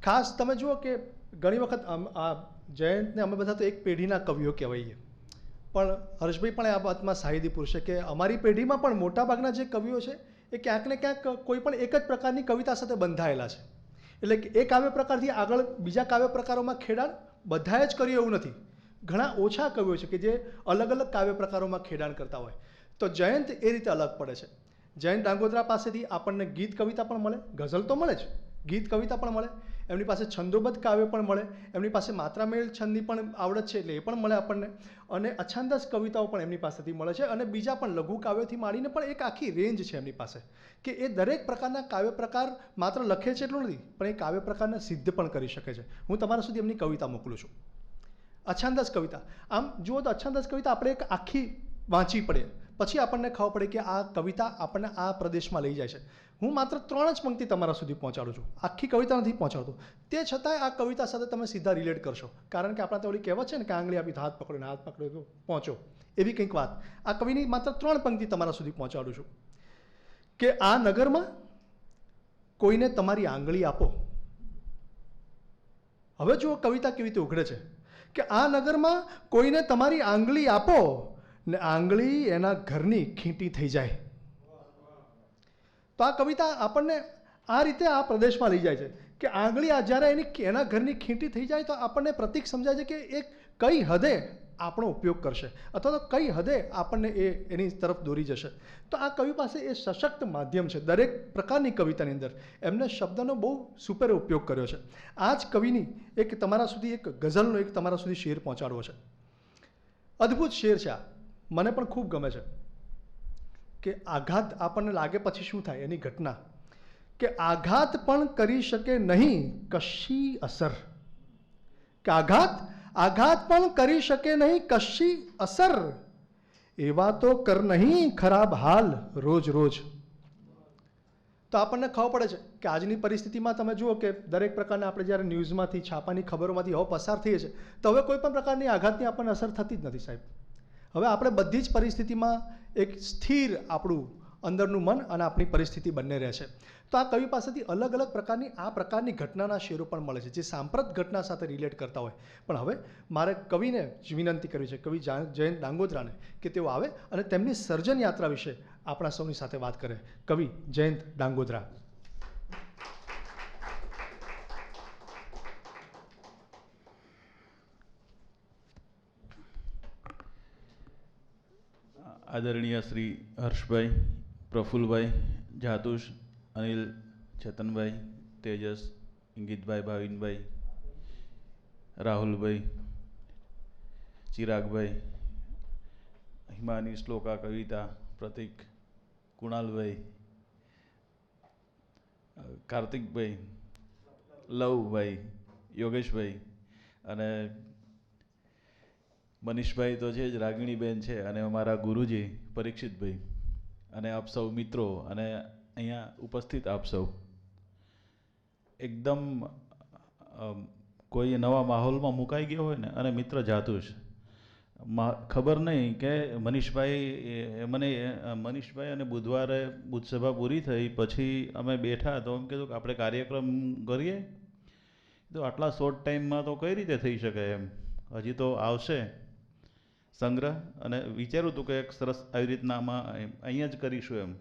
ખાસ તમે જુઓ કે ઘણી વખત આ જયંતને અમે બધા તો એક પેઢીના કવિઓ કહેવાઈએ, પણ હર્ષભાઈ પણ આ વાતમાં સાહિદી પુરુષ છે કે અમારી પેઢીમાં પણ મોટાભાગના જે કવિઓ છે એ ક્યાંક ને ક્યાંક કોઈ પણ એક જ પ્રકારની કવિતા સાથે બંધાયેલા છે. એટલે કે એ કાવ્ય પ્રકારથી આગળ બીજા કાવ્ય પ્રકારોમાં ખેડાણ બધાએ જ કર્યું એવું નથી. ઘણા ઓછા કવિઓ છે કે જે અલગ અલગ કાવ્ય પ્રકારોમાં ખેડાણ કરતા હોય. તો જયંત એ રીતે અલગ પડે છે. જયંત ડાંગોત્રા પાસેથી આપણને ગીત કવિતા પણ મળે, ગઝલ તો મળે જ, ગીત કવિતા પણ મળે, એમની પાસે છંદોબદ્ધ કાવ્ય પણ મળે, એમની પાસે માત્રામેળ છંદની પણ આવડત છે એટલે એ પણ મળે આપણને, અને અછાંદસ કવિતાઓ પણ એમની પાસેથી મળે છે, અને બીજા પણ લઘુ કાવ્યોથી માંડીને પણ એક આખી રેન્જ છે એમની પાસે કે એ દરેક પ્રકારના કાવ્ય પ્રકાર માત્ર લખે છે એટલું નથી, પણ એ કાવ્ય પ્રકારને સિદ્ધ પણ કરી શકે છે. હું તમારા સુધી એમની કવિતા મોકલું છું. અછાંદસ કવિતા, આમ જુઓ તો અછાંદસ કવિતા આપણે એક આખી વાંચવી પડે, પછી આપણને ખબર પડે કે આ કવિતા આપણને આ પ્રદેશમાં લઈ જાય છે. હું માત્ર 3 જ પંક્તિ તમારા સુધી પહોંચાડું છું, આખી કવિતા નથી પહોંચાડતો. તે છતાંય આ કવિતા સાથે તમે સીધા રિલેટ કરશો, કારણ કે આપણા તો ઓલી કહેવત છે ને કે આંગળી આપી હાથ પકડો ને હાથ પકડો પહોંચો, એવી કંઈક વાત. આ કવિની માત્ર 3 પંક્તિ તમારા સુધી પહોંચાડું છું કે આ નગરમાં કોઈને તમારી આંગળી આપો. હવે જુઓ કવિતા કેવી રીતે ઉઘડે છે કે આ નગરમાં કોઈને તમારી આંગળી આપો ને આંગળી એના ઘરની ખીંટી થઈ જાય. તો આ કવિતા આપણને આ રીતે આ પ્રદેશમાં લઈ જાય છે કે આંગળી જ્યારે એના ઘરની ખીંટી થઈ જાય તો આપણને પ્રતીક સમજાય છે કે એ કઈ હદે આપણો ઉપયોગ કરશે, અથવા તો કઈ હદે આપણને એની તરફ દોરી જશે. તો આ કવિ પાસે એ સશક્ત માધ્યમ છે. દરેક પ્રકારની કવિતાની અંદર એમને શબ્દનો બહુ સુપર ઉપયોગ કર્યો છે. આ જ કવિની એક તમારા સુધી એક ગઝલનો એક તમારા સુધી શેર પહોંચાડવો છે. અદ્ભુત શેર છે આ, મને પણ ખૂબ ગમે છે કે આઘાત આપણને લાગે પછી શું થાય એની ઘટના, કે આઘાત પણ કરી શકે નહીં કશી અસર, કે આઘાત પણ કરી શકે નહીં કશી અસર, એવા તો કર નહીં ખરાબ હાલ રોજ રોજ. તો આપણને ખબર પડે છે કે આજની પરિસ્થિતિમાં તમે જુઓ કે દરેક પ્રકારના આપણે જ્યારે ન્યૂઝમાંથી છાપાની ખબરોમાંથી હવે પસાર થઈએ છીએ તો હવે કોઈ પણ પ્રકારની આઘાતની આપણને અસર થતી જ નથી સાહેબ. હવે આપણે બધી જ પરિસ્થિતિમાં એક સ્થિર આપણું અંદરનું મન અને આપણી પરિસ્થિતિ બંને રહે છે. તો આ કવિ પાસેથી અલગ અલગ પ્રકારની આ પ્રકારની ઘટનાના શેરો પણ મળે છે જે સાંપ્રત ઘટના સાથે રિલેટ કરતા હોય. પણ હવે મારે કવિને જ વિનંતી કરવી છે, કવિ જયંત ડાંગોત્રાને, કે તેઓ આવે અને તેમની સર્જન યાત્રા વિશે આપણા સૌની સાથે વાત કરે. કવિ જયંત ડાંગોત્રા. આદરણીય શ્રી હર્ષભાઈ, પ્રફુલભાઈ, જાતુષ, અનિલ, ચેતનભાઈ, તેજસ, ઇંગિતભાઈ, ભાવિનભાઈ, રાહુલભાઈ, ચિરાગભાઈ, હિમાની, શ્લોકા, કવિતા, પ્રતિક, કુણાલભાઈ, કાર્તિકભાઈ, લવભાઈ, યોગેશભાઈ અને મનીષભાઈ તો છે જ, રાગિણીબેન છે અને અમારા ગુરુજી પરીક્ષિતભાઈ અને આપ સૌ મિત્રો અને અહીંયા ઉપસ્થિત આપ સૌ. એકદમ કોઈ નવા માહોલમાં મુકાઈ ગયો હોય ને, અને મિત્ર જાતુશ ખબર નહીં કે મનીષભાઈ અને બુધવારે બુધ સભા પૂરી થઈ પછી અમે બેઠા તો એમ કીધું કે આપણે કાર્યક્રમ કરીએ. તો આટલા શોર્ટ ટાઈમમાં તો કઈ રીતે થઈ શકે એમ, હજી તો આવશે સંગ્રહ, અને વિચાર્યું હતું કે એક સરસ આવી રીતના આમાં અહીંયા જ કરીશું એમ,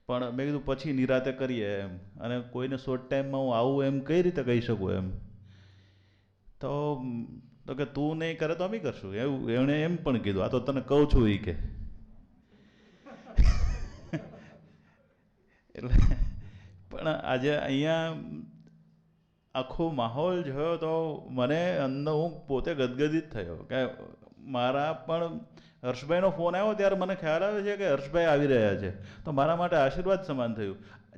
પણ મેં કીધું પછી નિરાતે કરીએ એમ, અને કોઈને શોર્ટ ટાઈમમાં હું આવું એમ કઈ રીતે કહી શકું એમ. તો કે તું નહીં કરે તો અમે કરશું એવું એમણે એમ પણ કીધું. આ તો તને કહું છું એ કે એટલે પણ આજે અહીંયા આખો માહોલ જોયો તો મને અંદર હું પોતે ગદગદિત થયો કે મારા પણ હર્ષભાઈનો ફોન આવ્યો ત્યારે મને ખ્યાલ આવે છે કે હર્ષભાઈ આવી રહ્યા છે, તો મારા માટે આશીર્વાદ સમાન થયું.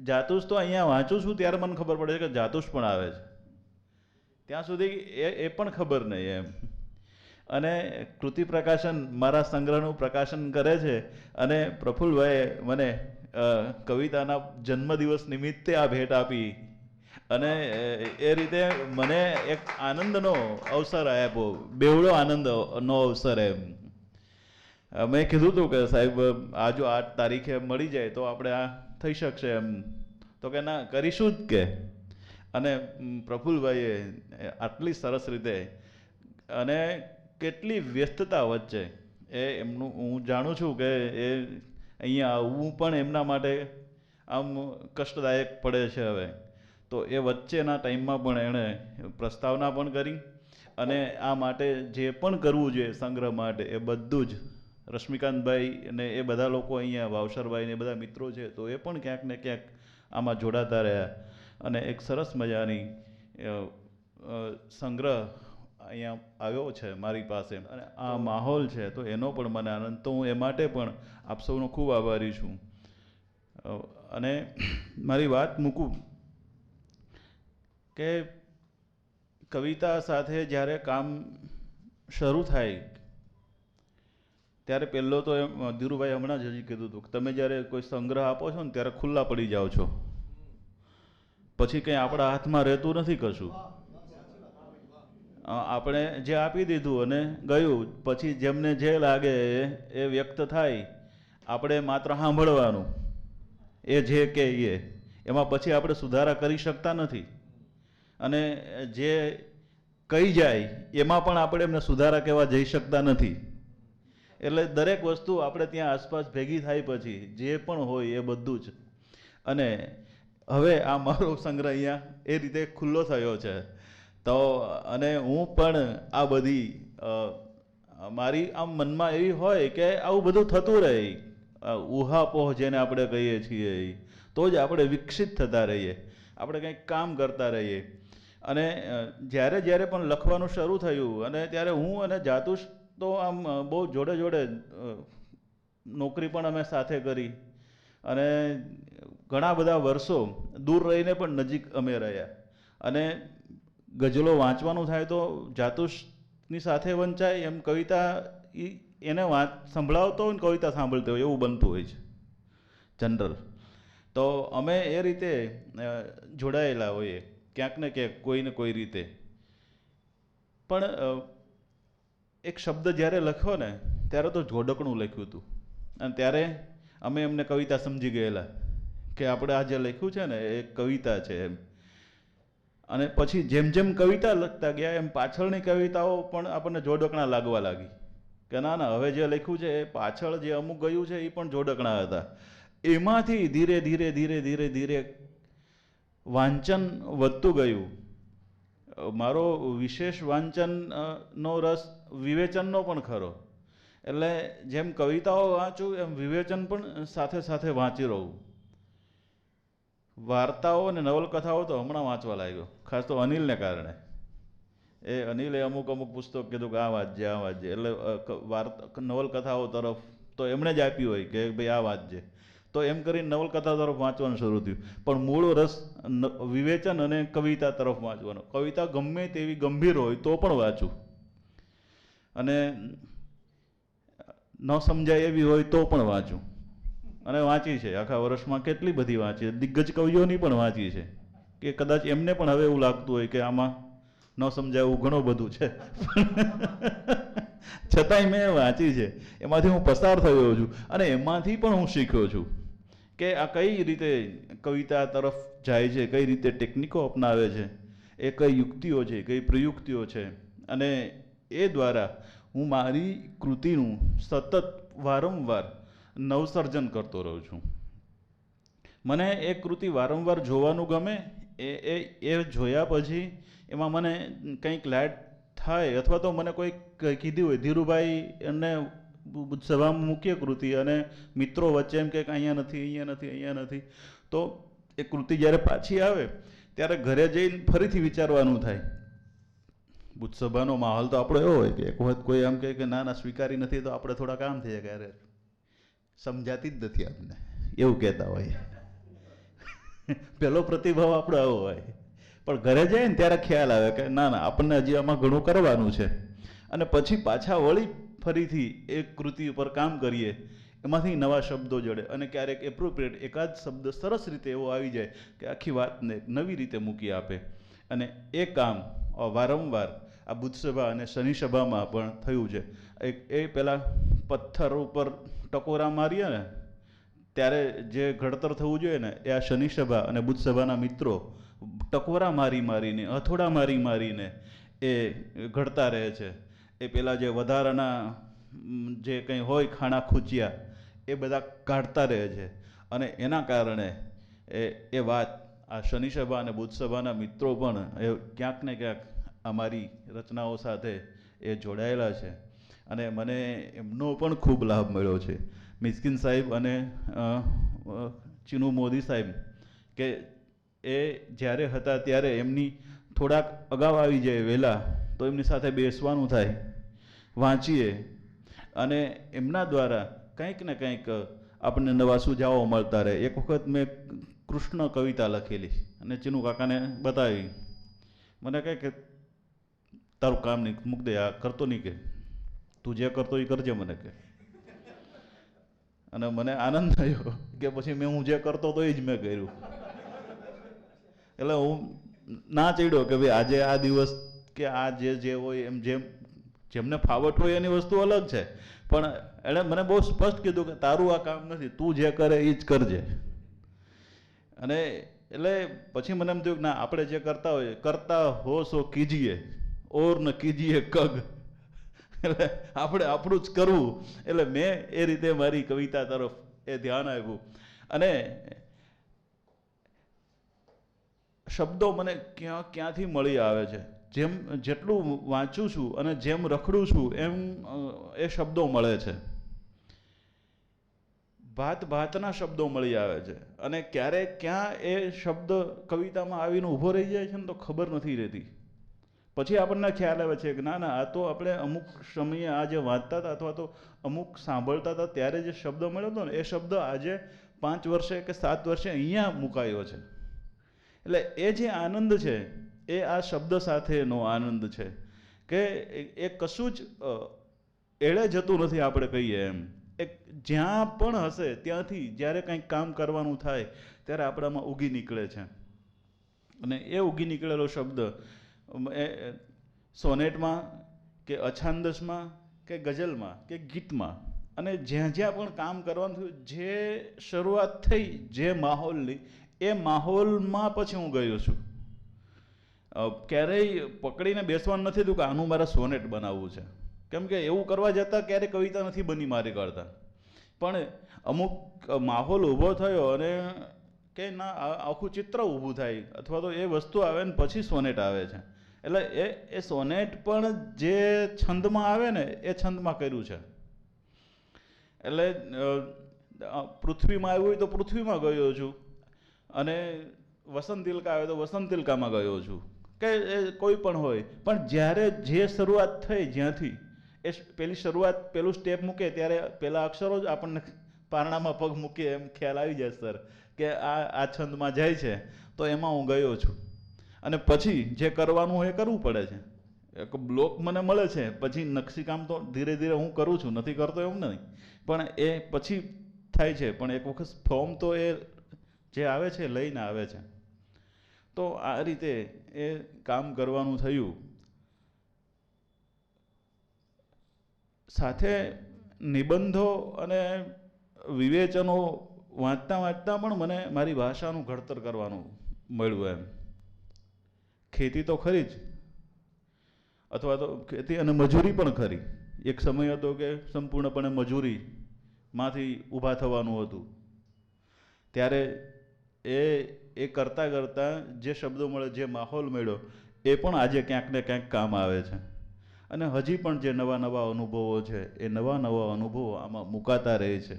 જાતુસ તો અહીંયા વાંચું છું ત્યારે મને ખબર પડે છે કે જાતુસ પણ આવે છે, ત્યાં સુધી એ પણ ખબર નહીં એમ. અને કૃતિ પ્રકાશન મારા સંગ્રહનું પ્રકાશન કરે છે, અને પ્રફુલ્લભાઈએ મને કવિતાના જન્મદિવસ નિમિત્તે આ ભેટ આપી, અને એ રીતે મને એક આનંદનો અવસર આપ્યો, બેવડો આનંદનો અવસર એમ. મેં કીધું હતું કે સાહેબ આ જો 8 તારીખે મળી જાય તો આપણે આ થઈ શકશે એમ, તો કે ના કરીશું જ કે. અને પ્રફુલ્લભાઈએ આટલી સરસ રીતે અને કેટલી વ્યસ્તતા વચ્ચે એમનું હું જાણું છું કે એ અહીંયા આવવું પણ એમના માટે આમ કષ્ટદાયક પડે છે હવે, તો એ વચ્ચેના ટાઈમમાં પણ એણે પ્રસ્તાવના પણ કરી, અને આ માટે જે પણ કરવું જોઈએ સંગ્રહ માટે એ બધું જ રશ્મિકાંતભાઈ અને એ બધા લોકો અહીંયા વાવસરભાઈ ને બધા મિત્રો છે તો એ પણ ક્યાંક ને ક્યાંક આમાં જોડાતા રહ્યા, અને એક સરસ મજાની સંગ્રહ અહીંયા આવ્યો છે મારી પાસે, અને આ માહોલ છે તો એનો પણ મને આનંદ, તો હું એ માટે પણ આપ સૌનો ખૂબ આભારી છું. અને મારી વાત મૂકું કે કવિતા સાથે જ્યારે કામ શરૂ થાય ત્યારે પહેલો તો એમ ધીરુભાઈ હમણાં જ હજી કીધું હતું કે તમે જ્યારે કોઈ સંગ્રહ આપો છો ને ત્યારે ખુલ્લા પડી જાઓ છો, પછી કંઈ આપણા હાથમાં રહેતું નથી કશું. આપણે જે આપી દીધું અને ગયું, પછી જેમને જે લાગે એ વ્યક્ત થાય, આપણે માત્ર સાંભળવાનું, એ જે કે એમાં પછી આપણે સુધારા કરી શકતા નથી, અને જે કહી જાય એમાં પણ આપણે એમને સુધારા કહેવા જઈ શકતા નથી. એટલે દરેક વસ્તુ આપણે ત્યાં આસપાસ ભેગી થાય પછી જે પણ હોય એ બધું જ. અને હવે આ મારો સંગ્રહ અહીંયા એ રીતે ખુલ્લો થયો છે, તો અને હું પણ આ બધી મારી આમ મનમાં એવી હોય કે આવું બધું થતું રહે, ઉહાપોહ જેને આપણે કહીએ છીએ, તો જ આપણે વિકસિત થતા રહીએ, આપણે કંઈક કામ કરતા રહીએ. અને જ્યારે પણ લખવાનું શરૂ થયું અને ત્યારે હું અને જાતુશ તો આમ બહુ જોડે જોડે નોકરી પણ અમે સાથે કરી, અને ઘણા બધા વર્ષો દૂર રહીને પણ નજીક અમે રહ્યા. અને ગઝલો વાંચવાનું થાય તો જાતુશની સાથે વંચાય એમ, કવિતા એને સંભળાવતો હોય ને કવિતા સાંભળતો હોય એવું બનતું હોય છે જનરલ. તો અમે એ રીતે જોડાયેલા હોઈએ ક્યાંક ને ક્યાંક કોઈ ને કોઈ રીતે. પણ એક શબ્દ જ્યારે લખ્યો ને ત્યારે તો જોડકણું લખ્યું હતું, અને ત્યારે અમે એમને કવિતા સમજી ગયેલા કે આપણે આ જે લખ્યું છે ને એ કવિતા છે એમ. અને પછી જેમ જેમ કવિતા લખતા ગયા એમ પાછળની કવિતાઓ પણ આપણને જોડકણા લાગવા લાગી કે ના ના હવે જે લખ્યું છે એ પાછળ જે અમુક ગયું છે એ પણ જોડકણા હતા. એમાંથી ધીરે ધીરે ધીરે ધીરે ધીરે વાંચન વધતું ગયું. મારો વિશેષ વાંચનનો રસ વિવેચનનો પણ ખરો, એટલે જેમ કવિતાઓ વાંચું એમ વિવેચન પણ સાથે સાથે વાંચી રહું. વાર્તાઓ અને નવલકથાઓ તો હમણાં વાંચવા લાગ્યો, ખાસ તો અનિલને કારણે. એ અનિલે અમુક પુસ્તક કીધું કે આ વાંચજે આ વાંચજે, એટલે વાર્તા નવલકથાઓ તરફ તો એમણે જ આપી હોય કે ભાઈ આ વાંચજે, તો એમ કરીને નવલકથા તરફ વાંચવાનું શરૂ થયું. પણ મૂળ રસ વિવેચન અને કવિતા તરફ વાંચવાનો. કવિતા ગમે તેવી ગંભીર હોય તો પણ વાંચું, અને ન સમજાય એવી હોય તો પણ વાંચું, અને વાંચી છે આખા વર્ષમાં કેટલી બધી વાંચી છે. દિગ્ગજ કવિઓની પણ વાંચી છે કે કદાચ એમને પણ હવે એવું લાગતું હોય કે આમાં ન સમજાય એવું ઘણું બધું છે છતાંય મેં વાંચી છે, એમાંથી હું પસાર થયો છું, અને એમાંથી પણ હું શીખ્યો છું કે આ કઈ રીતે કવિતા તરફ જાય છે, કઈ રીતે ટેકનિકો અપનાવે છે, એ કઈ યુક્તિઓ છે, કઈ પ્રયુક્તિઓ છે, અને એ દ્વારા હું મારી કૃતિનું સતત વારંવાર નવસર્જન કરતો રહું છું. મને એ કૃતિ વારંવાર જોવાનું ગમે. એ જોયા પછી એમાં મને કંઈક લાડ થાય, અથવા તો મને કોઈ કીધું હોય ધીરુભાઈ અને સભામાં મૂકીએ કૃતિ, અને મિત્રો વચ્ચે એમ કે અહીંયા નથી અહીંયા નથી અહીંયા નથી, તો એ કૃતિ જ્યારે પાછી આવે ત્યારે ઘરે જઈને ફરીથી વિચારવાનું થાય. બુદ્ધસભાનો માહોલ તો આપણો એવો હોય કે એક વખત કોઈ એમ કહે કે ના ના સ્વીકારી નથી, તો આપણે થોડા કામ થઈ જાય કે અરે સમજાતી જ નથી આપને, એવું કહેતા હોય. પહેલો પ્રતિભાવ આપણો આવો હોય. પણ ઘરે જાય ને ત્યારે ખ્યાલ આવે કે ના ના આપણને હજી આમાં ઘણું કરવાનું છે, અને પછી પાછા વળી ફરીથી એક કૃતિ ઉપર કામ કરીએ, એમાંથી નવા શબ્દો જોડે, અને ક્યારેક એપ્રોપ્રિએટ એકાદ શબ્દ સરસ રીતે એવો આવી જાય કે આખી વાતને નવી રીતે મૂકી આપે. અને એ કામ વારંવાર આ બુદ્ધસભા અને શનિસભામાં પણ થયું છે. એ પેલા પથ્થર ઉપર ટકોરા મારીએ ને ત્યારે જે ઘડતર થવું જોઈએ ને, એ આ શનિસભા અને બુદ્ધસભાના મિત્રો ટકોરા મારી મારીને, હથોડા મારી મારીને એ ઘડતા રહે છે. એ પેલા જે વધારાના જે કંઈ હોય ખાણા ખૂચ્યા એ બધા કાઢતા રહે છે, અને એના કારણે એ વાત આ શનિસભા અને બુદ્ધસભાના મિત્રો પણ એ ક્યાંક ને ક્યાંક અમારી રચનાઓ સાથે એ જોડાયેલા છે, અને મને એમનો પણ ખૂબ લાભ મળ્યો છે. મિસ્કિન સાહેબ અને ચીનુ મોદી સાહેબ, કે એ જ્યારે હતા ત્યારે એમની થોડાક અગાઉ આવી જાય વહેલા, તો એમની સાથે બેસવાનું થાય, વાંચીએ, અને એમના દ્વારા કંઈક ને કંઈક આપણને નવા સુઝાવો મળતા રહે. એક વખત મેં કૃષ્ણ કવિતા લખેલી અને ચીનુ કાકાને બતાવી. મને કહે કે તારું કામ નહીં, મૂક દે, આ કરતો નહીં, કે તું જે કરતો એ કરજે મને કે. અને મને આનંદ થયો કે પછી હું જે કરતો હતો એ જ મેં કર્યું. એટલે હું ના ચડ્યો કે ભાઈ આજે આ દિવસ કે આ જે હોય એમ જેમને ફાવટ હોય એની વસ્તુ અલગ છે, પણ એણે મને બહુ સ્પષ્ટ કીધું કે તારું આ કામ નથી, તું જે કરે એ જ કરજે. અને એટલે પછી મને એમ થયું કે ના, આપણે જે કરતા હોઈએ, કરતા હો સો કીજીએ ઓર ન કીજીએ કગ, એટલે આપણે આપણું જ કરવું. એટલે મેં એ રીતે મારી કવિતા તરફ એ ધ્યાન આપ્યું, અને શબ્દો મને ક્યાંથી મળી આવે છે. જેટલું વાંચું છું અને જેમ રખડું છું એમ એ શબ્દો મળે છે. ભાતના શબ્દો મળી આવે છે, અને ક્યારેક ક્યાં એ શબ્દ કવિતામાં આવીને ઊભો રહી જાય છે ને તો ખબર નથી રહેતી. પછી આપણને ખ્યાલ આવે છે કે ના ના, આ તો આપણે અમુક સમયે આ જે વાંચતા હતા અથવા તો અમુક સાંભળતા હતા ત્યારે જે શબ્દ મળ્યો હતો ને, એ શબ્દ આજે 5 વર્ષે કે 7 વર્ષે અહીંયા મુકાયો છે. એટલે એ જે આનંદ છે એ આ શબ્દ સાથેનો આનંદ છે, કે એ કશું જ એળે જતું નથી, આપણે કહીએ એમ. એ જ્યાં પણ હશે ત્યાંથી જ્યારે કંઈક કામ કરવાનું થાય ત્યારે આપણામાં ઉગી નીકળે છે. અને એ ઉગી નીકળેલો શબ્દ એ સોનેટમાં કે અછાંદસમાં કે ગઝલમાં કે ગીતમાં, અને જ્યાં જ્યાં પણ કામ કરવાનું થયું, જે શરૂઆત થઈ જે માહોલની, એ માહોલમાં પછી હું ગયો છું. ક્યારેય પકડીને બેસવાનું નથી થયું કે આનું મારે સોનેટ બનાવવું છે, કેમ કે એવું કરવા જતાં ક્યારેય કવિતા નથી બની મારી કરતાં. પણ અમુક માહોલ ઊભો થયો અને કે ના, આખું ચિત્ર ઊભું થાય, અથવા તો એ વસ્તુ આવે ને પછી સોનેટ આવે છે. એટલે એ સોનેટ પણ જે છંદમાં આવે ને એ છંદમાં કર્યું છે. એટલે પૃથ્વીમાં આવ્યું હોય તો પૃથ્વીમાં ગયો છું, અને વસંત તિલકા આવે તો વસંત તિલકામાં ગયો છું. કે એ કોઈ પણ હોય, પણ જ્યારે જે શરૂઆત થઈ જ્યાંથી એ પેલી શરૂઆત પેલું સ્ટેપ મૂકે ત્યારે પેલા અક્ષરો જ આપણને પારણામાં પગ મૂકીએ એમ ખ્યાલ આવી જાય સર કે આ છંદમાં જાય છે તો એમાં હું ગયો છું. અને પછી જે કરવાનું હોય એ કરવું પડે છે. એક બ્લોક મને મળે છે પછી નકશીકામ તો ધીરે ધીરે હું કરું છું, નથી કરતો એવું નહીં, પણ એ પછી થાય છે. પણ એક વખત ફોર્મ તો એ જે આવે છે લઈને આવે છે. તો આ રીતે એ કામ કરવાનું થયું. સાથે નિબંધો અને વિવેચનો વાંચતા વાંચતા પણ મને મારી ભાષાનું ઘડતર કરવાનું મળ્યું. એમ ખેતી તો ખરી જ, અથવા તો ખેતી અને મજૂરી પણ ખરી. એક સમય હતો કે સંપૂર્ણપણે મજૂરીમાંથી ઊભા થવાનું હતું. ત્યારે એ કરતાં કરતાં જે શબ્દો મળે, જે માહોલ મળ્યો, એ પણ આજે ક્યાંક ને ક્યાંક કામ આવે છે. અને હજી પણ જે નવા નવા અનુભવો છે એ નવા નવા અનુભવો આમાં મુકાતા રહે છે.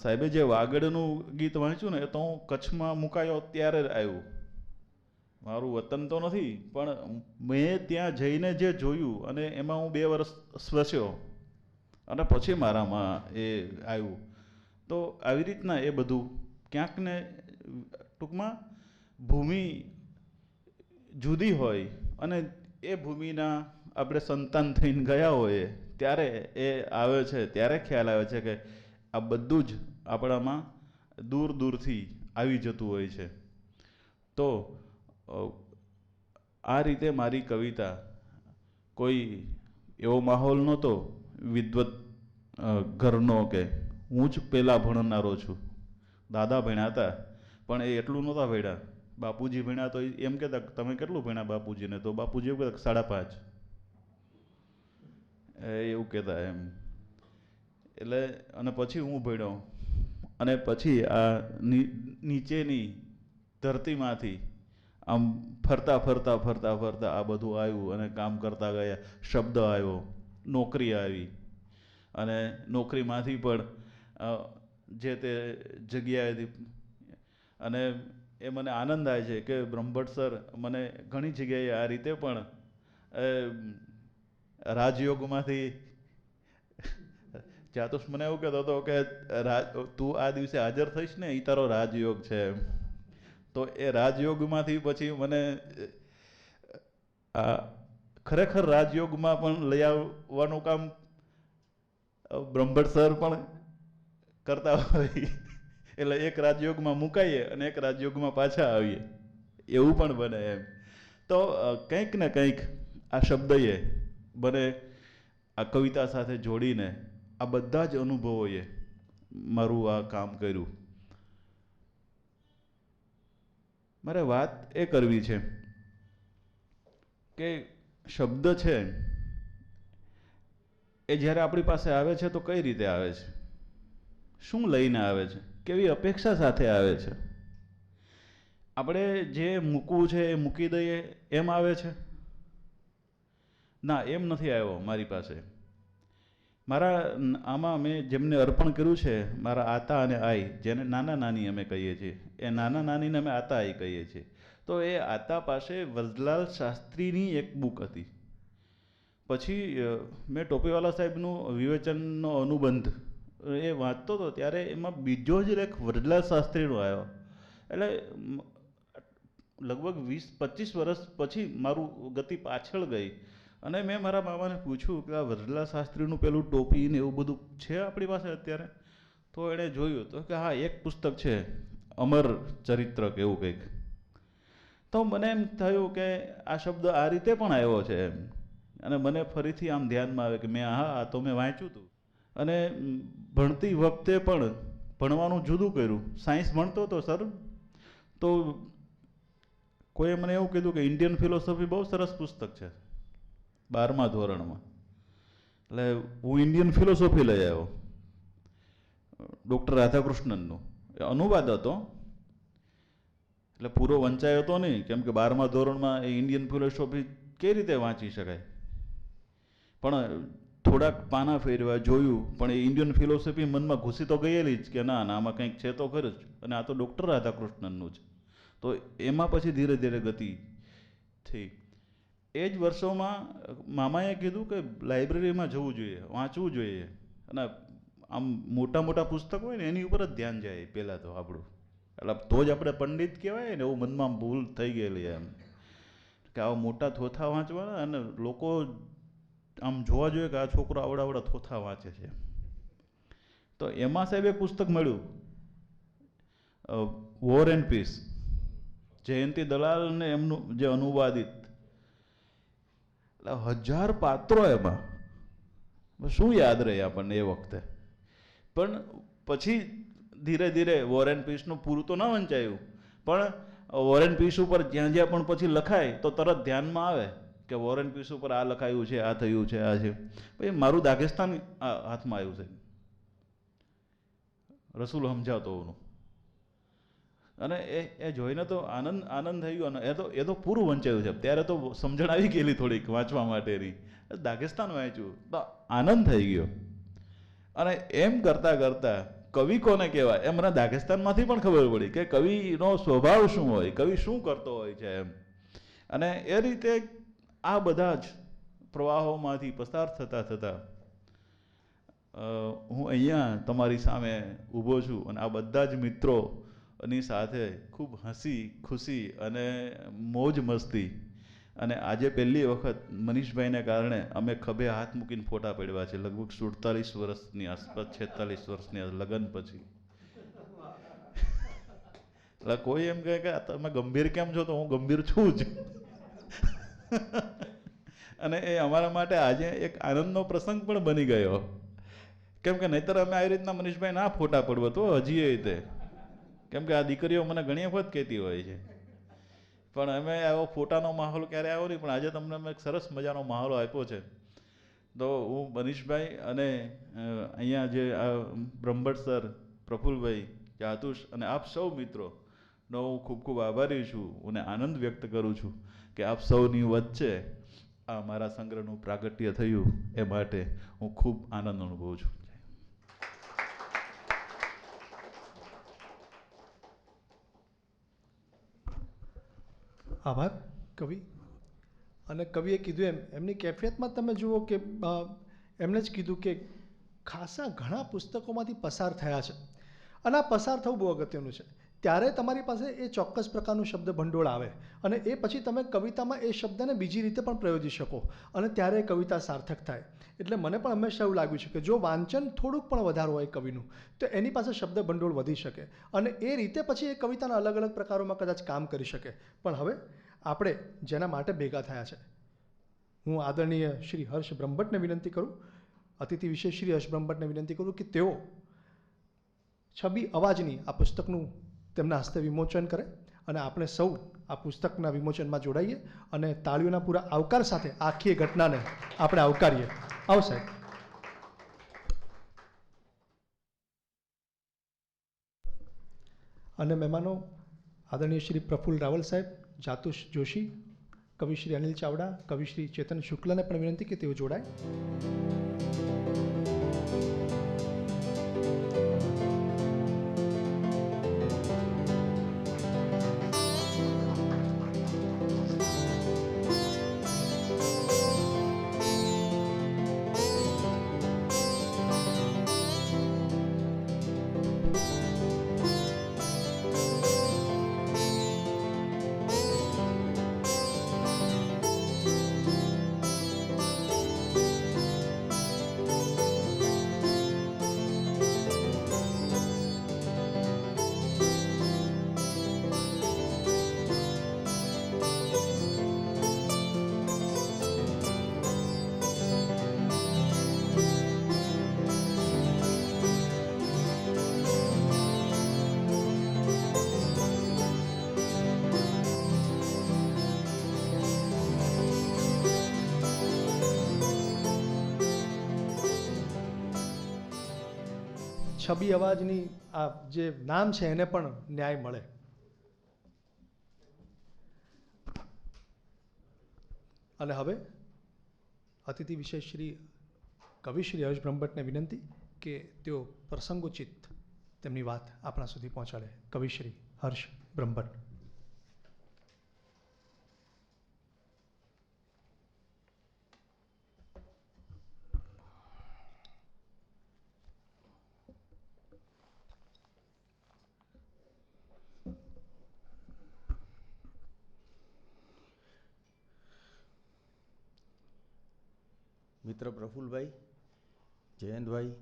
સાહેબે જે વાગડનું ગીત વાંચ્યું ને એ તો હું કચ્છમાં મુકાયો ત્યારે જ આવ્યું. મારું વતન તો નથી, પણ મેં ત્યાં જઈને જે જોયું અને એમાં હું 2 વર્ષ સ્વસ્યો અને પછી મારામાં એ આવ્યું. તો આવી રીતના એ બધું ક્યાંક ને ટૂંકમાં ભૂમિ જુદી હોય અને એ ભૂમિના આપણે સંતાન થઈને ગયા હોઈએ ત્યારે એ આવે છે, ત્યારે ખ્યાલ આવે છે કે આ બધું જ આપણામાં દૂર દૂરથી આવી જતું હોય છે. તો આ રીતે મારી કવિતા કોઈ એવો માહોલ નહોતો વિદ્વત ઘરનો કે હું જ પહેલાં ભણનારો છું. દાદા ભણ્યા હતા પણ એ એટલું નહોતા ભણ્યા. બાપુજી ભણ્યા તો એમ કહેતા તમે કેટલું ભણ્યા બાપુજીને? તો બાપુજી એવું કહેતા 5.5. એવું કહેતા એમ. એટલે અને પછી હું ભણ્યો અને પછી આ નીચેની ધરતીમાંથી આમ ફરતા ફરતા ફરતા ફરતા આ બધું આવ્યું અને કામ કરતા ગયા. શબ્દ આવ્યો, નોકરી આવી અને નોકરીમાંથી પણ જે તે જગ્યાએથી. અને એ મને આનંદ આવે છે કે બ્રહ્મભટ્ટ સર મને ઘણી જગ્યાએ આ રીતે પણ રાજયોગમાંથી જાતુસ મને એવું કહેતો હતો કે તું આ દિવસે હાજર થઈશ ને એ તારો રાજયોગ છે. તો એ રાજયોગમાંથી પછી મને આ ખરેખર રાજયોગમાં પણ લઈ આવવાનું કામ બ્રહ્મભટ્ટ સર પણ કરતા હોય. એટલે એક રાજયોગમાં મુકાઈએ અને એક રાજયોગમાં પાછા આવીએ એવું પણ બને એમ. તો કંઈક ને કંઈક આ શબ્દએ બને આ કવિતા સાથે જોડીને આ બધા જ અનુભવોએ મારું આ કામ કર્યું. મારે વાત એ કરવી છે કે શબ્દ છે એ જ્યારે આપણી પાસે આવે છે તો કઈ રીતે આવે છે, શું લઈને આવે છે, કેવી અપેક્ષા સાથે આવે છે. આપણે જે મૂકવું છે એ મૂકી દઈએ એમ આવે છે? ના, એમ નથી આવ્યો મારી પાસે. મારા આમાં મેં જેમને અર્પણ કર્યું છે, મારા આતા અને આઈ, જેને નાના નાની અમે કહીએ છીએ, એ નાના નાનીને અમે આતા આઈ કહીએ છીએ. તો એ આતા પાસે વ્રજલાલ શાસ્ત્રીની એક બુક હતી. પછી મેં ટોપીવાલા સાહેબનું વિવેચનનો અનુબંધ એ વાંચતો હતો ત્યારે એમાં બીજો જ લેખ વ્રજલાલ શાસ્ત્રીનો આવ્યો. એટલે લગભગ 20-25 વર્ષ પછી મારું ગતિ પાછળ ગઈ અને મેં મારા મામાને પૂછ્યું કે આ વ્રજલાલ શાસ્ત્રીનું પેલું ટોપી ને એવું બધું છે આપણી પાસે અત્યારે? તો એણે જોયું તો કે હા, એક પુસ્તક છે અમર ચરિત્ર કે એવું કંઈક. તો મને એમ થયું કે આ શબ્દ આ રીતે પણ આવ્યો છે એમ. અને મને ફરીથી આમ ધ્યાનમાં આવે કે મેં આ તો મેં વાંચ્યું હતું. અને ભણતી વખતે પણ ભણવાનું જુદું કર્યું. સાયન્સ ભણતો હતો સર, તો કોઈએ મને એવું કીધું કે ઇન્ડિયન ફિલોસોફી બહુ સરસ પુસ્તક છે 12મા ધોરણમાં. એટલે હું ઇન્ડિયન ફિલોસોફી લઈ આવ્યો ડૉક્ટર રાધાકૃષ્ણનનો. અનુવાદ હતો એટલે પૂરો વંચાયો હતો નહીં, કેમ કે 12મા ધોરણમાં એ ઇન્ડિયન ફિલોસોફી કઈ રીતે વાંચી શકાય. પણ થોડાક પાના ફેરવા જોયું, પણ એ ઇન્ડિયન ફિલોસોફી મનમાં ઘૂસી તો ગયેલી જ કે ના આમાં કંઈક છે તો ખરું જ. અને આ તો ડૉક્ટર રાધાકૃષ્ણનનું છે. તો એમાં પછી ધીરે ધીરે ગતિ થઈ. એ જ વર્ષોમાં મામાએ કીધું કે લાઇબ્રેરીમાં જવું જોઈએ, વાંચવું જોઈએ, અને આમ મોટા મોટા પુસ્તક હોય ને એની ઉપર જ ધ્યાન જાય પહેલાં તો આપણું, એટલે તો જ આપણે પંડિત કહેવાય ને. એવું મનમાં ભૂલ થઈ ગયેલી એમ કે આવા મોટા થોથા વાંચવાના, અને લોકો આમ જોવા જોઈએ કે આ છોકરો આવડા થોથા વાંચે છે. તો એમાં સાહેબ એક પુસ્તક મળ્યું, વોર એન્ડ પીસ, જયંતિ દલાલને એમનું જે અનુવાદિત, એટલે 1000 પાત્રો એમાં. શું યાદ રહે આપણને એ વખતે. પણ પછી ધીરે ધીરે વોર એન્ડ પીસનું પૂરું તો ન વંચાયું, પણ વોર એન્ડ પીસ ઉપર જ્યાં જ્યાં પણ પછી લખાય તો તરત ધ્યાનમાં આવે કે વોર એન્ડ પીસ ઉપર આ લખાયું છે, આ થયું છે, આ છે. પછી મારું દાગેસ્તાન હાથમાં આવ્યું છે, રસૂલ સમજાવતોનું, અને એ જોઈને તો આનંદ થઈ ગયો. અને એ તો પૂરું વંચાયું છે. ત્યારે તો સમજણ આવી ગયેલી થોડીક વાંચવા માટેની. દાગેસ્તાન વાંચ્યું તો આનંદ થઈ ગયો. અને એમ કરતાં કરતાં કવિ કોને કહેવાય એ મને દાગેસ્તાનમાંથી પણ ખબર પડી કે કવિનો સ્વભાવ શું હોય, કવિ શું કરતો હોય છે એમ. અને એ રીતે આ બધા જ પ્રવાહોમાંથી પસાર થતાં થતાં હું અહીંયા તમારી સામે ઊભો છું, અને આ બધા જ મિત્રોની સાથે ખૂબ હસી ખુશી અને મોજ મસ્તી. અને આજે પહેલી વખત મનીષભાઈને કારણે અમે ખભે હાથ મૂકીને ફોટા પડ્યા છે, લગભગ 47 વર્ષની આસપાસ, 46 વર્ષની લગ્ન પછી. એટલે કોઈ એમ કહે કે તમે ગંભીર કેમ છો, તો હું ગંભીર છું જ. અને એ અમારા માટે આજે એક આનંદનો પ્રસંગ પણ બની ગયો, કેમ કે નહીતર અમે આવી રીતના મનીષભાઈ ના ફોટા પડવો તો હજી તે, કેમ કે આ દીકરીઓ મને ઘણી વખત કહેતી હોય છે, પણ અમે આવો ફોટાનો માહોલ ક્યારે આવ્યો નહીં. પણ આજે તમને અમે એક સરસ મજાનો માહોલ આપ્યો છે. તો હું મનીષભાઈ અને અહીંયા જે બ્રહ્મભટ્ટ સર, પ્રફુલભાઈ, જાતુષ અને આપ સૌ મિત્રોનો હું ખૂબ ખૂબ આભારી છું, અને આનંદ વ્યક્ત કરું છું કે આપ સૌની વચ્ચે આ મારા સંગ્રહનું પ્રાગટ્ય થયું, એ માટે હું ખૂબ આનંદ અનુભવું છું. આભાર કવિ. અને કવિએ કીધું એમ એમની કેફિયતમાં તમે જુઓ કે એમણે જ કીધું કે ખાસા ઘણા પુસ્તકોમાંથી પસાર થયા છે, અને આ પસાર થવું બહુ અગત્યનું છે. ત્યારે તમારી પાસે એ ચોક્કસ પ્રકારનું શબ્દ ભંડોળ આવે, અને એ પછી તમે કવિતામાં એ શબ્દને બીજી રીતે પણ પ્રયોજી શકો, અને ત્યારે એ કવિતા સાર્થક થાય. એટલે મને પણ હંમેશા એવું લાગ્યું છે કે જો વાંચન થોડુંક પણ વધારે હોય કવિનું, તો એની પાસે શબ્દ ભંડોળ વધી શકે, અને એ રીતે પછી એ કવિતાના અલગ અલગ પ્રકારોમાં કદાચ કામ કરી શકે. પણ હવે આપણે જેના માટે ભેગા થયા છે, હું આદરણીય શ્રી હર્ષ બ્રહ્મભટ્ટને વિનંતી કરું, અતિથિ વિશેષ શ્રી હર્ષ બ્રહ્મભટ્ટને વિનંતી કરું કે તેઓ છબી અવાજની આ પુસ્તકનું તેમના હસ્તે વિમોચન કરે, અને આપણે સૌ આ પુસ્તકના વિમોચનમાં જોડાઈએ, અને તાળીઓના પૂરા આવકાર સાથે આખી એ ઘટનાને આપણે આવકારીએ. આવો સાહેબ. અને મહેમાનો આદરણીય શ્રી પ્રફુલ્લ રાવલ સાહેબ, જાતુષ જોશી, કવિ શ્રી અનિલ ચાવડા, કવિ શ્રી ચેતન શુક્લને પણ વિનંતી કે તેઓ જોડાય. છબી અવાજની આ જે નામ છે એને પણ ન્યાય મળે. અને હવે અતિથિ વિશેષ શ્રી કવિ શ્રી હર્ષ બ્રહ્મભટ્ટને વિનંતી કે તેઓ પ્રસંગોચિત તેમની વાત આપણા સુધી પહોંચાડે. કવિ શ્રી હર્ષ બ્રહ્મભટ્ટ. મિત્ર પ્રફુલભાઈ, જયંતભાઈ,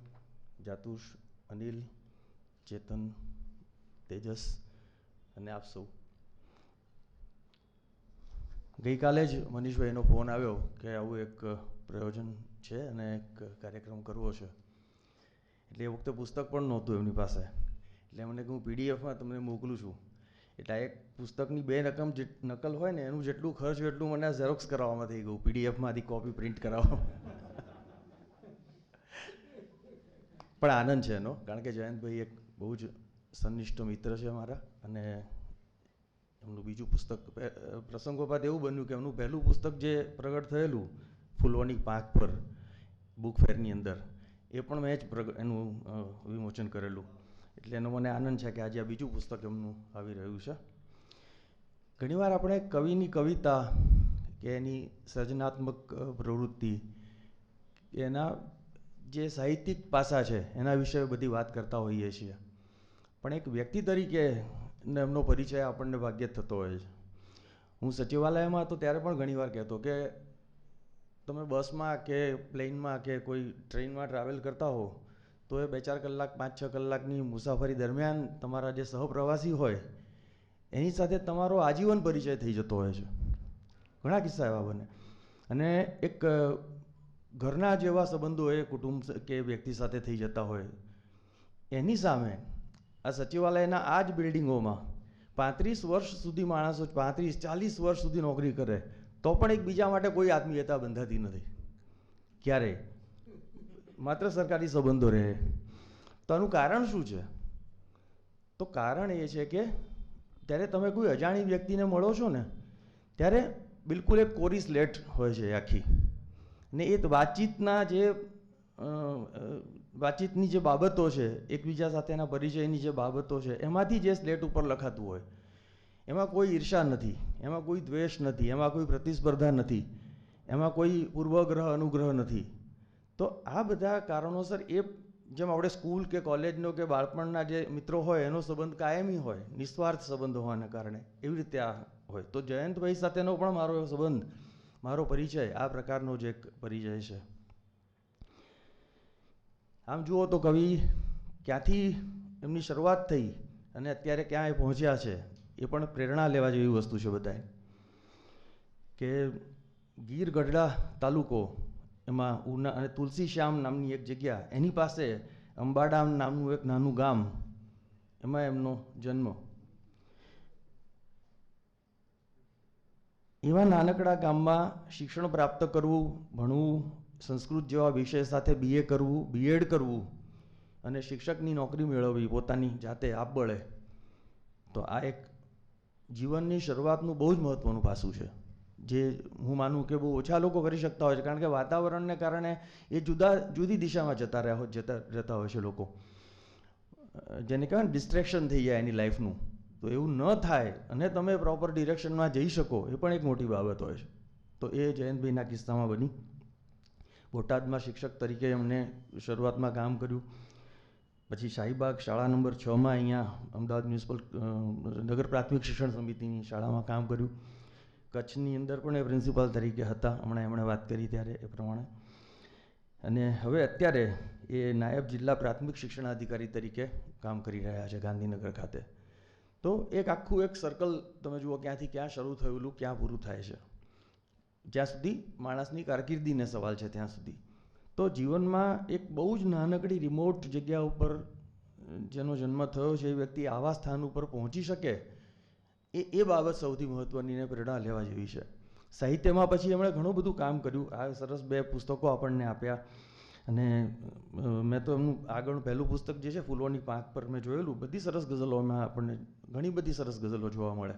જાતુષ, અનિલ, ચેતન, તેજસ અને આપ સૌ. ગઈકાલે જ મનીષભાઈનો ફોન આવ્યો કે આવું એક પ્રયોજન છે અને એક કાર્યક્રમ કરવો છે. એટલે એ વખતે પુસ્તક પણ નહોતું એમની પાસે, એટલે મને હું પીડીએફમાં તમને મોકલું છું. એટલે એક પુસ્તકની 2 રકમ નકલ હોય ને એનું જેટલું ખર્ચ હોય એટલું મને ઝેરોક્સ કરાવવામાં થઈ ગયું, પીડીએફમાંથી કોપી પ્રિન્ટ કરાવવા. પણ આનંદ છે એનો, કારણ કે જયંતભાઈ એક બહુ જ સનિષ્ઠ મિત્ર છે મારા. અને એમનું બીજું પુસ્તક પ્રસંગોપાત એવું બન્યું કે એમનું પહેલું પુસ્તક જે પ્રગટ થયેલું ફૂલોની પાંખ પર બુક ફેરની અંદર, એ પણ મેં જ એનું વિમોચન કરેલું. એટલે એનો મને આનંદ છે કે આજે આ બીજું પુસ્તક એમનું આવી રહ્યું છે. ઘણીવાર આપણે કવિની કવિતા કે એની સર્જનાત્મક પ્રવૃત્તિ, એના જે સાહિત્યિક પાસા છે એના વિશે બધી વાત કરતા હોઈએ છીએ, પણ એક વ્યક્તિ તરીકે એમનો પરિચય આપણને ભાગ્યે જ થતો હોય છે. હું સચિવાલયમાં હતો ત્યારે પણ ઘણીવાર કહેતો કે તમે બસમાં કે પ્લેનમાં કે કોઈ ટ્રેનમાં ટ્રાવેલ કરતા હો તો એ 2-4 કલાક 5-6 કલાકની મુસાફરી દરમિયાન તમારા જે સહપ્રવાસી હોય એની સાથે તમારો આજીવન પરિચય થઈ જતો હોય છે. ઘણા કિસ્સા એવા બને. અને એક ઘરના જેવા સંબંધો એ કુટુંબ કે વ્યક્તિ સાથે થઈ જતા હોય. એની સામે આ સચિવાલયના આ જ બિલ્ડિંગોમાં 35 વર્ષ સુધી માણસો 35-40 વર્ષ સુધી નોકરી કરે તો પણ એકબીજા માટે કોઈ આત્મીયતા બંધાતી નથી ક્યારેય, માત્ર સરકારી સંબંધો રહે. તો આનું કારણ શું છે? તો કારણ એ છે કે ત્યારે તમે કોઈ અજાણી વ્યક્તિને મળો છો ને ત્યારે બિલકુલ એક કોરી સ્લેટ હોય છે આખી, ને એ વાતચીતની જે બાબતો છે, એકબીજા સાથેના પરિચયની જે બાબતો છે, એમાંથી જે સ્લેટ ઉપર લખાતું હોય એમાં કોઈ ઈર્ષા નથી, એમાં કોઈ દ્વેષ નથી, એમાં કોઈ પ્રતિસ્પર્ધા નથી, એમાં કોઈ પૂર્વગ્રહ અનુગ્રહ નથી. તો આ બધા કારણોસર એ જેમ આપણે સ્કૂલ કે કોલેજનો કે બાળપણના જે મિત્રો હોય એનો સંબંધ કાયમી હોય, નિસ્વાર્થ સંબંધ હોવાના કારણે, એવી રીતે આ હોય. તો જયંતભાઈ સાથેનો પણ મારો સંબંધ, મારો પરિચય આ પ્રકારનો જ એક પરિચય છે. આમ જુઓ તો કવિ ક્યાંથી એમની શરૂઆત થઈ અને અત્યારે ક્યાં એ પહોંચ્યા છે એ પણ પ્રેરણા લેવા જેવી વસ્તુ છે બધાએ. કે ગીર ગઢડા તાલુકો, એમાં ઉના અને તુલસીશ્યામ નામની એક જગ્યા, એની પાસે અંબાડામ નામનું એક નાનું ગામ, એમાં એમનો જન્મ. એવા નાનકડા ગામમાં શિક્ષણ પ્રાપ્ત કરવું, ભણવું, સંસ્કૃત જેવા વિષય સાથે BA કરવું, B.Ed કરવું અને શિક્ષકની નોકરી મેળવવી પોતાની જાતે આપબળે, તો આ એક જીવનની શરૂઆતનું બહુ જ મહત્ત્વનું પાસું છે, જે હું માનું કે બહુ ઓછા લોકો કરી શકતા હોય છે. કારણ કે વાતાવરણને કારણે એ જુદી દિશામાં જતા હોય છે લોકો, જેને કહેવાય ને ડિસ્ટ્રેક્શન થઈ જાય એની લાઈફનું. તો એવું ન થાય અને તમે પ્રોપર ડિરેક્શનમાં જઈ શકો એ પણ એક મોટી બાબત હોય છે. તો એ જયંતભાઈના કિસ્સામાં બની. બોટાદમાં શિક્ષક તરીકે એમણે શરૂઆતમાં કામ કર્યું. પછી શાહીબાગ શાળા નંબર 6માં અહીંયા અમદાવાદ મ્યુનિસિપલ નગર પ્રાથમિક શિક્ષણ સમિતિની શાળામાં કામ કર્યું. કચ્છની અંદર પણ એ પ્રિન્સિપાલ તરીકે હતા, હમણાં એમણે વાત કરી ત્યારે એ પ્રમાણે. અને હવે અત્યારે એ નાયબ જિલ્લા પ્રાથમિક શિક્ષણાધિકારી તરીકે કામ કરી રહ્યા છે ગાંધીનગર ખાતે. તો એક આખું એક સર્કલ તમે જુઓ ક્યાંથી ક્યાં શરૂ થયેલું, ક્યાં પૂરું થાય છે, જ્યાં સુધી માણસની કારકિર્દીને સવાલ છે ત્યાં સુધી. તો જીવનમાં એક બહુ જ નાનકડી રિમોટ જગ્યા ઉપર જેનો જન્મ થયો છે એ વ્યક્તિ આવા સ્થાન ઉપર પહોંચી શકે એ બાબત સૌથી મહત્ત્વની ને પ્રેરણા લેવા જેવી છે. સાહિત્યમાં પછી એમણે ઘણું બધું કામ કર્યું. આ સરસ 2 પુસ્તકો આપણને આપ્યા. અને મેં તો એમનું આગળનું પહેલું પુસ્તક જે છે ફૂલોની પાંખ પર મેં જોયેલું, બધી સરસ ગઝલોમાં આપણને ઘણી બધી સરસ ગઝલો જોવા મળે.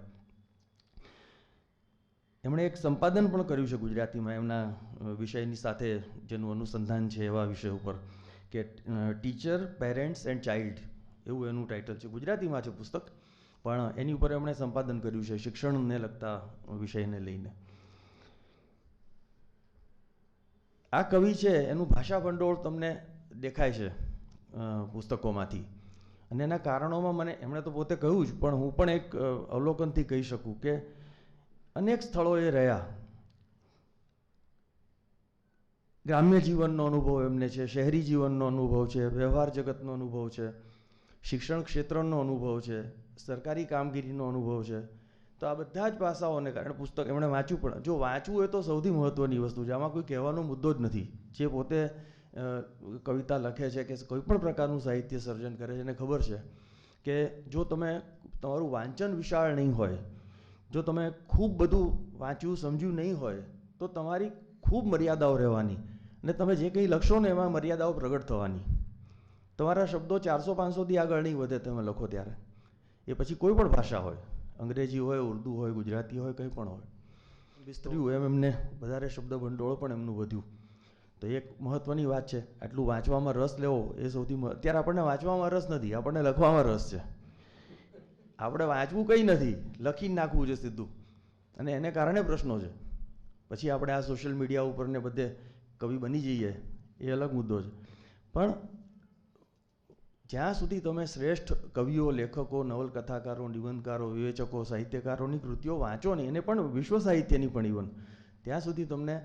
એમણે એક સંપાદન પણ કર્યું છે ગુજરાતીમાં એમના વિષયની સાથે જેનું અનુસંધાન છે એવા વિષય ઉપર, કે ટીચર, પેરેન્ટ્સ એન્ડ ચાઇલ્ડ એવું એનું ટાઇટલ છે. ગુજરાતીમાં છે પુસ્તક, પણ એની ઉપર એમણે સંપાદન કર્યું છે શિક્ષણને લગતા વિષયને લઈને. આ કવિ છે એનું ભાષા ભંડોળ તમને દેખાય છે પુસ્તકોમાંથી, અને એના કારણોમાં મને એમણે તો પોતે કહ્યું જ, પણ હું પણ એક અવલોકનથી કહી શકું કે અનેક સ્થળોએ રહ્યા ગ્રામ્ય જીવનનો અનુભવ એમને છે, શહેરી જીવનનો અનુભવ છે, વ્યવહાર જગતનો અનુભવ છે, શિક્ષણ ક્ષેત્રનો અનુભવ છે, સરકારી કામગીરીનો અનુભવ છે. તો આ બધા જ પાસાઓને કારણે પુસ્તક એમણે વાંચ્યું, પણ જો વાંચવું એ તો સૌથી મહત્ત્વની વસ્તુ છે. આમાં કોઈ કહેવાનો મુદ્દો જ નથી. જે પોતે કવિતા લખે છે કે કોઈ પણ પ્રકારનું સાહિત્ય સર્જન કરે છે એને ખબર છે કે જો તમે તમારું વાંચન વિશાળ નહીં હોય, જો તમે ખૂબ બધું વાંચ્યું સમજ્યું નહીં હોય, તો તમારી ખૂબ મર્યાદાઓ રહેવાની, અને તમે જે કંઈ લખશો ને એમાં મર્યાદાઓ પ્રગટ થવાની. તમારા શબ્દો 400-500થી આગળ નહીં વધે તમે લખો ત્યારે. એ પછી કોઈ પણ ભાષા હોય, અંગ્રેજી હોય, ઉર્દૂ હોય, ગુજરાતી હોય, કંઈ પણ હોય. વિસ્તર્યું એમ એમને વધારે શબ્દ ભંડોળ પણ એમનું વધ્યું. તો એક મહત્ત્વની વાત છે, આટલું વાંચવામાં રસ લેવો એ સૌથી અત્યારે આપણને વાંચવામાં રસ નથી, આપણને લખવામાં રસ છે. આપણે વાંચવું કંઈ નથી, લખીને નાખવું છે સીધું, અને એને કારણે પ્રશ્નો છે. પછી આપણે આ સોશિયલ મીડિયા ઉપર ને બધે કવિ બની જઈએ એ અલગ મુદ્દો છે. પણ જ્યાં સુધી તમે શ્રેષ્ઠ કવિઓ, લેખકો, નવલકથાકારો, નિબંધકારો, વિવેચકો, સાહિત્યકારોની કૃતિઓ વાંચો ને, એને પણ વિશ્વ સાહિત્યની પણ ઇવન, ત્યાં સુધી તમને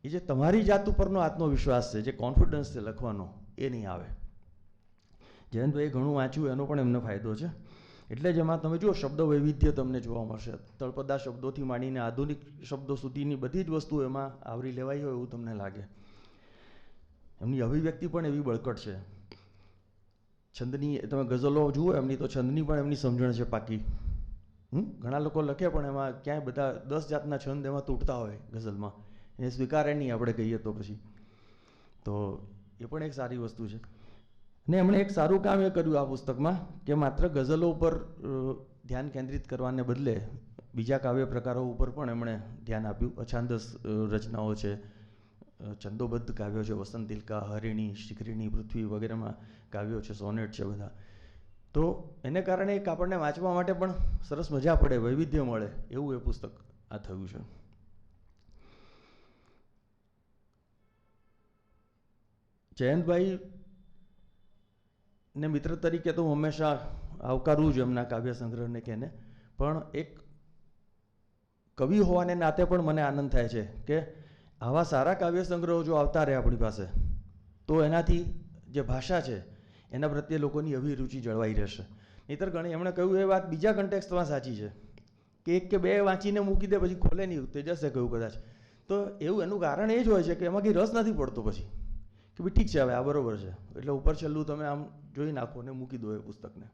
એ જે તમારી જાત ઉપરનો આત્મવિશ્વાસ છે, જે કોન્ફિડન્સ છે લખવાનો, એ નહીં આવે. જયંતભાઈ ઘણું વાંચ્યું એનો પણ એમને ફાયદો છે. એટલે જ એમાં તમે જુઓ શબ્દ વૈવિધ્ય તમને જોવા મળશે. તળપદા શબ્દોથી માંડીને આધુનિક શબ્દો સુધીની બધી જ વસ્તુ એમાં આવરી લેવાઈ હોય એવું તમને લાગે. એમની અભિવ્યક્તિ પણ એવી બળકટ છે. છંદની તમે ગઝલો જુઓ એમની, તો છંદની પણ એમની સમજણ છે પાકી. ઘણા લોકો લખે પણ એમાં ક્યાંય બધા 10 જાતના છંદ એમાં તૂટતા હોય ગઝલમાં, એ સ્વીકારે નહીં આપણે કહીએ તો પછી. તો એ પણ એક સારી વસ્તુ છે. ને એમણે એક સારું કામ એ કર્યું આ પુસ્તકમાં કે માત્ર ગઝલો ઉપર ધ્યાન કેન્દ્રિત કરવાને બદલે બીજા કાવ્ય પ્રકારો ઉપર પણ એમણે ધ્યાન આપ્યું. અછાંદસ રચનાઓ છે, છંદોબદ્ધ કાવ્યો છે, વસંતિલકા, હરિણી, શિખરિણી, પૃથ્વી વગેરેમાં કાવ્યો છે, સોનેટ છે બધા. તો એને કારણે એક આપણને વાંચવા માટે પણ સરસ મજા પડે, વૈવિધ્ય મળે, એવું એ પુસ્તક આ થયું છે. જયંતભાઈ ને મિત્ર તરીકે તો હું હંમેશા આવકારું છું એમના કાવ્ય સંગ્રહને કે એને, પણ એક કવિ હોવાને નાતે પણ મને આનંદ થાય છે કે આવા સારા કાવ્ય સંગ્રહો જો આવતા રહે આપણી પાસે, તો એનાથી જે ભાષા છે એના પ્રત્યે લોકોની અભિરુચિ જળવાઈ રહેશે. નહીંતર ઘણી એમણે કહ્યું એ વાત બીજા કન્ટેક્સ્ટમાં સાચી છે કે 1 કે 2 વાંચીને મૂકી દે પછી ખોલે નહીં, તેજસે કહ્યું કદાચ. તો એવું એનું કારણ એ જ હોય છે કે એમાં કંઈ રસ નથી પડતો પછી, કે ભાઈ ઠીક છે હવે આ બરાબર છે, એટલે ઉપર છેલ્લું તમે આમ જોઈ નાખો ને મૂકી દો એ પુસ્તકને.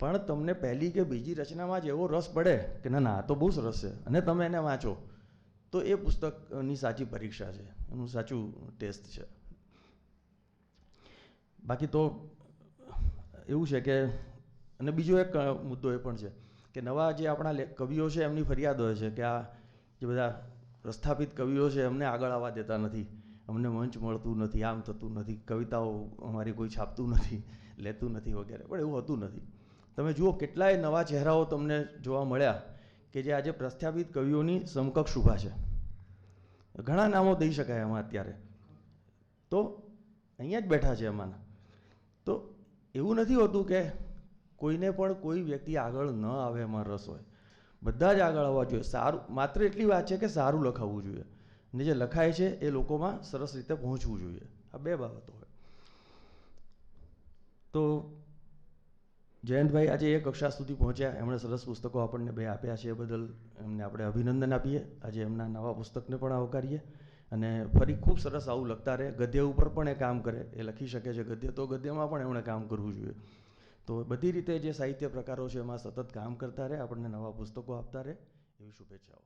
પણ તમને પહેલી કે બીજી રચનામાં જ એવો રસ પડે કે ના ના આ તો બહુ સરસ છે, અને તમે એને વાંચો, તો એ પુસ્તકની સાચી પરીક્ષા છે, એનું સાચું ટેસ્ટ છે. બાકી તો એવું છે કે, અને બીજો એક મુદ્દો એ પણ છે કે નવા જે આપણા કવિઓ છે એમની ફરિયાદ હોય છે કે આ જે બધા પ્રસ્થાપિત કવિઓ છે એમને આગળ આવવા દેતા નથી, અમને મંચ મળતું નથી, આમ થતું નથી, કવિતાઓ અમારી કોઈ છાપતું નથી, લેતું નથી વગેરે. પણ એવું હોતું નથી. તમે જુઓ કેટલાય નવા ચહેરાઓ તમને જોવા મળ્યા કે જે આજે પ્રસ્થાપિત કવિઓની સમકક્ષ ઊભા છે. ઘણા નામો દઈ શકાય એમાં અત્યારે, તો અહીંયા જ બેઠા છે એમાંના. તો એવું નથી હોતું કે કોઈને પણ કોઈ વ્યક્તિ આગળ ન આવે એમાં રસ હોય, બધા જ આગળ આવવા જોઈએ. સારું, માત્ર એટલી વાત છે કે સારું લખાવવું જોઈએ, ને જે લખાય છે એ લોકોમાં સરસ રીતે પહોંચવું જોઈએ. આ 2 બાબતો હોય. તો જયંતભાઈ આજે એ કક્ષા સુધી પહોંચ્યા, એમણે સરસ પુસ્તકો આપણને 2 આપ્યા છે, એ બદલ એમને આપણે અભિનંદન આપીએ. આજે એમના નવા પુસ્તકને પણ આવકારીએ, અને ફરી ખૂબ સરસ આવું લખતા રહે. ગદ્ય ઉપર પણ એ કામ કરે, એ લખી શકે છે ગદ્ય, તો ગદ્યમાં પણ એમણે કામ કરવું જોઈએ. તો બધી રીતે જે સાહિત્ય પ્રકારો છે એમાં સતત કામ કરતા રહે, આપણને નવા પુસ્તકો આપતા રહે, એવી શુભેચ્છાઓ.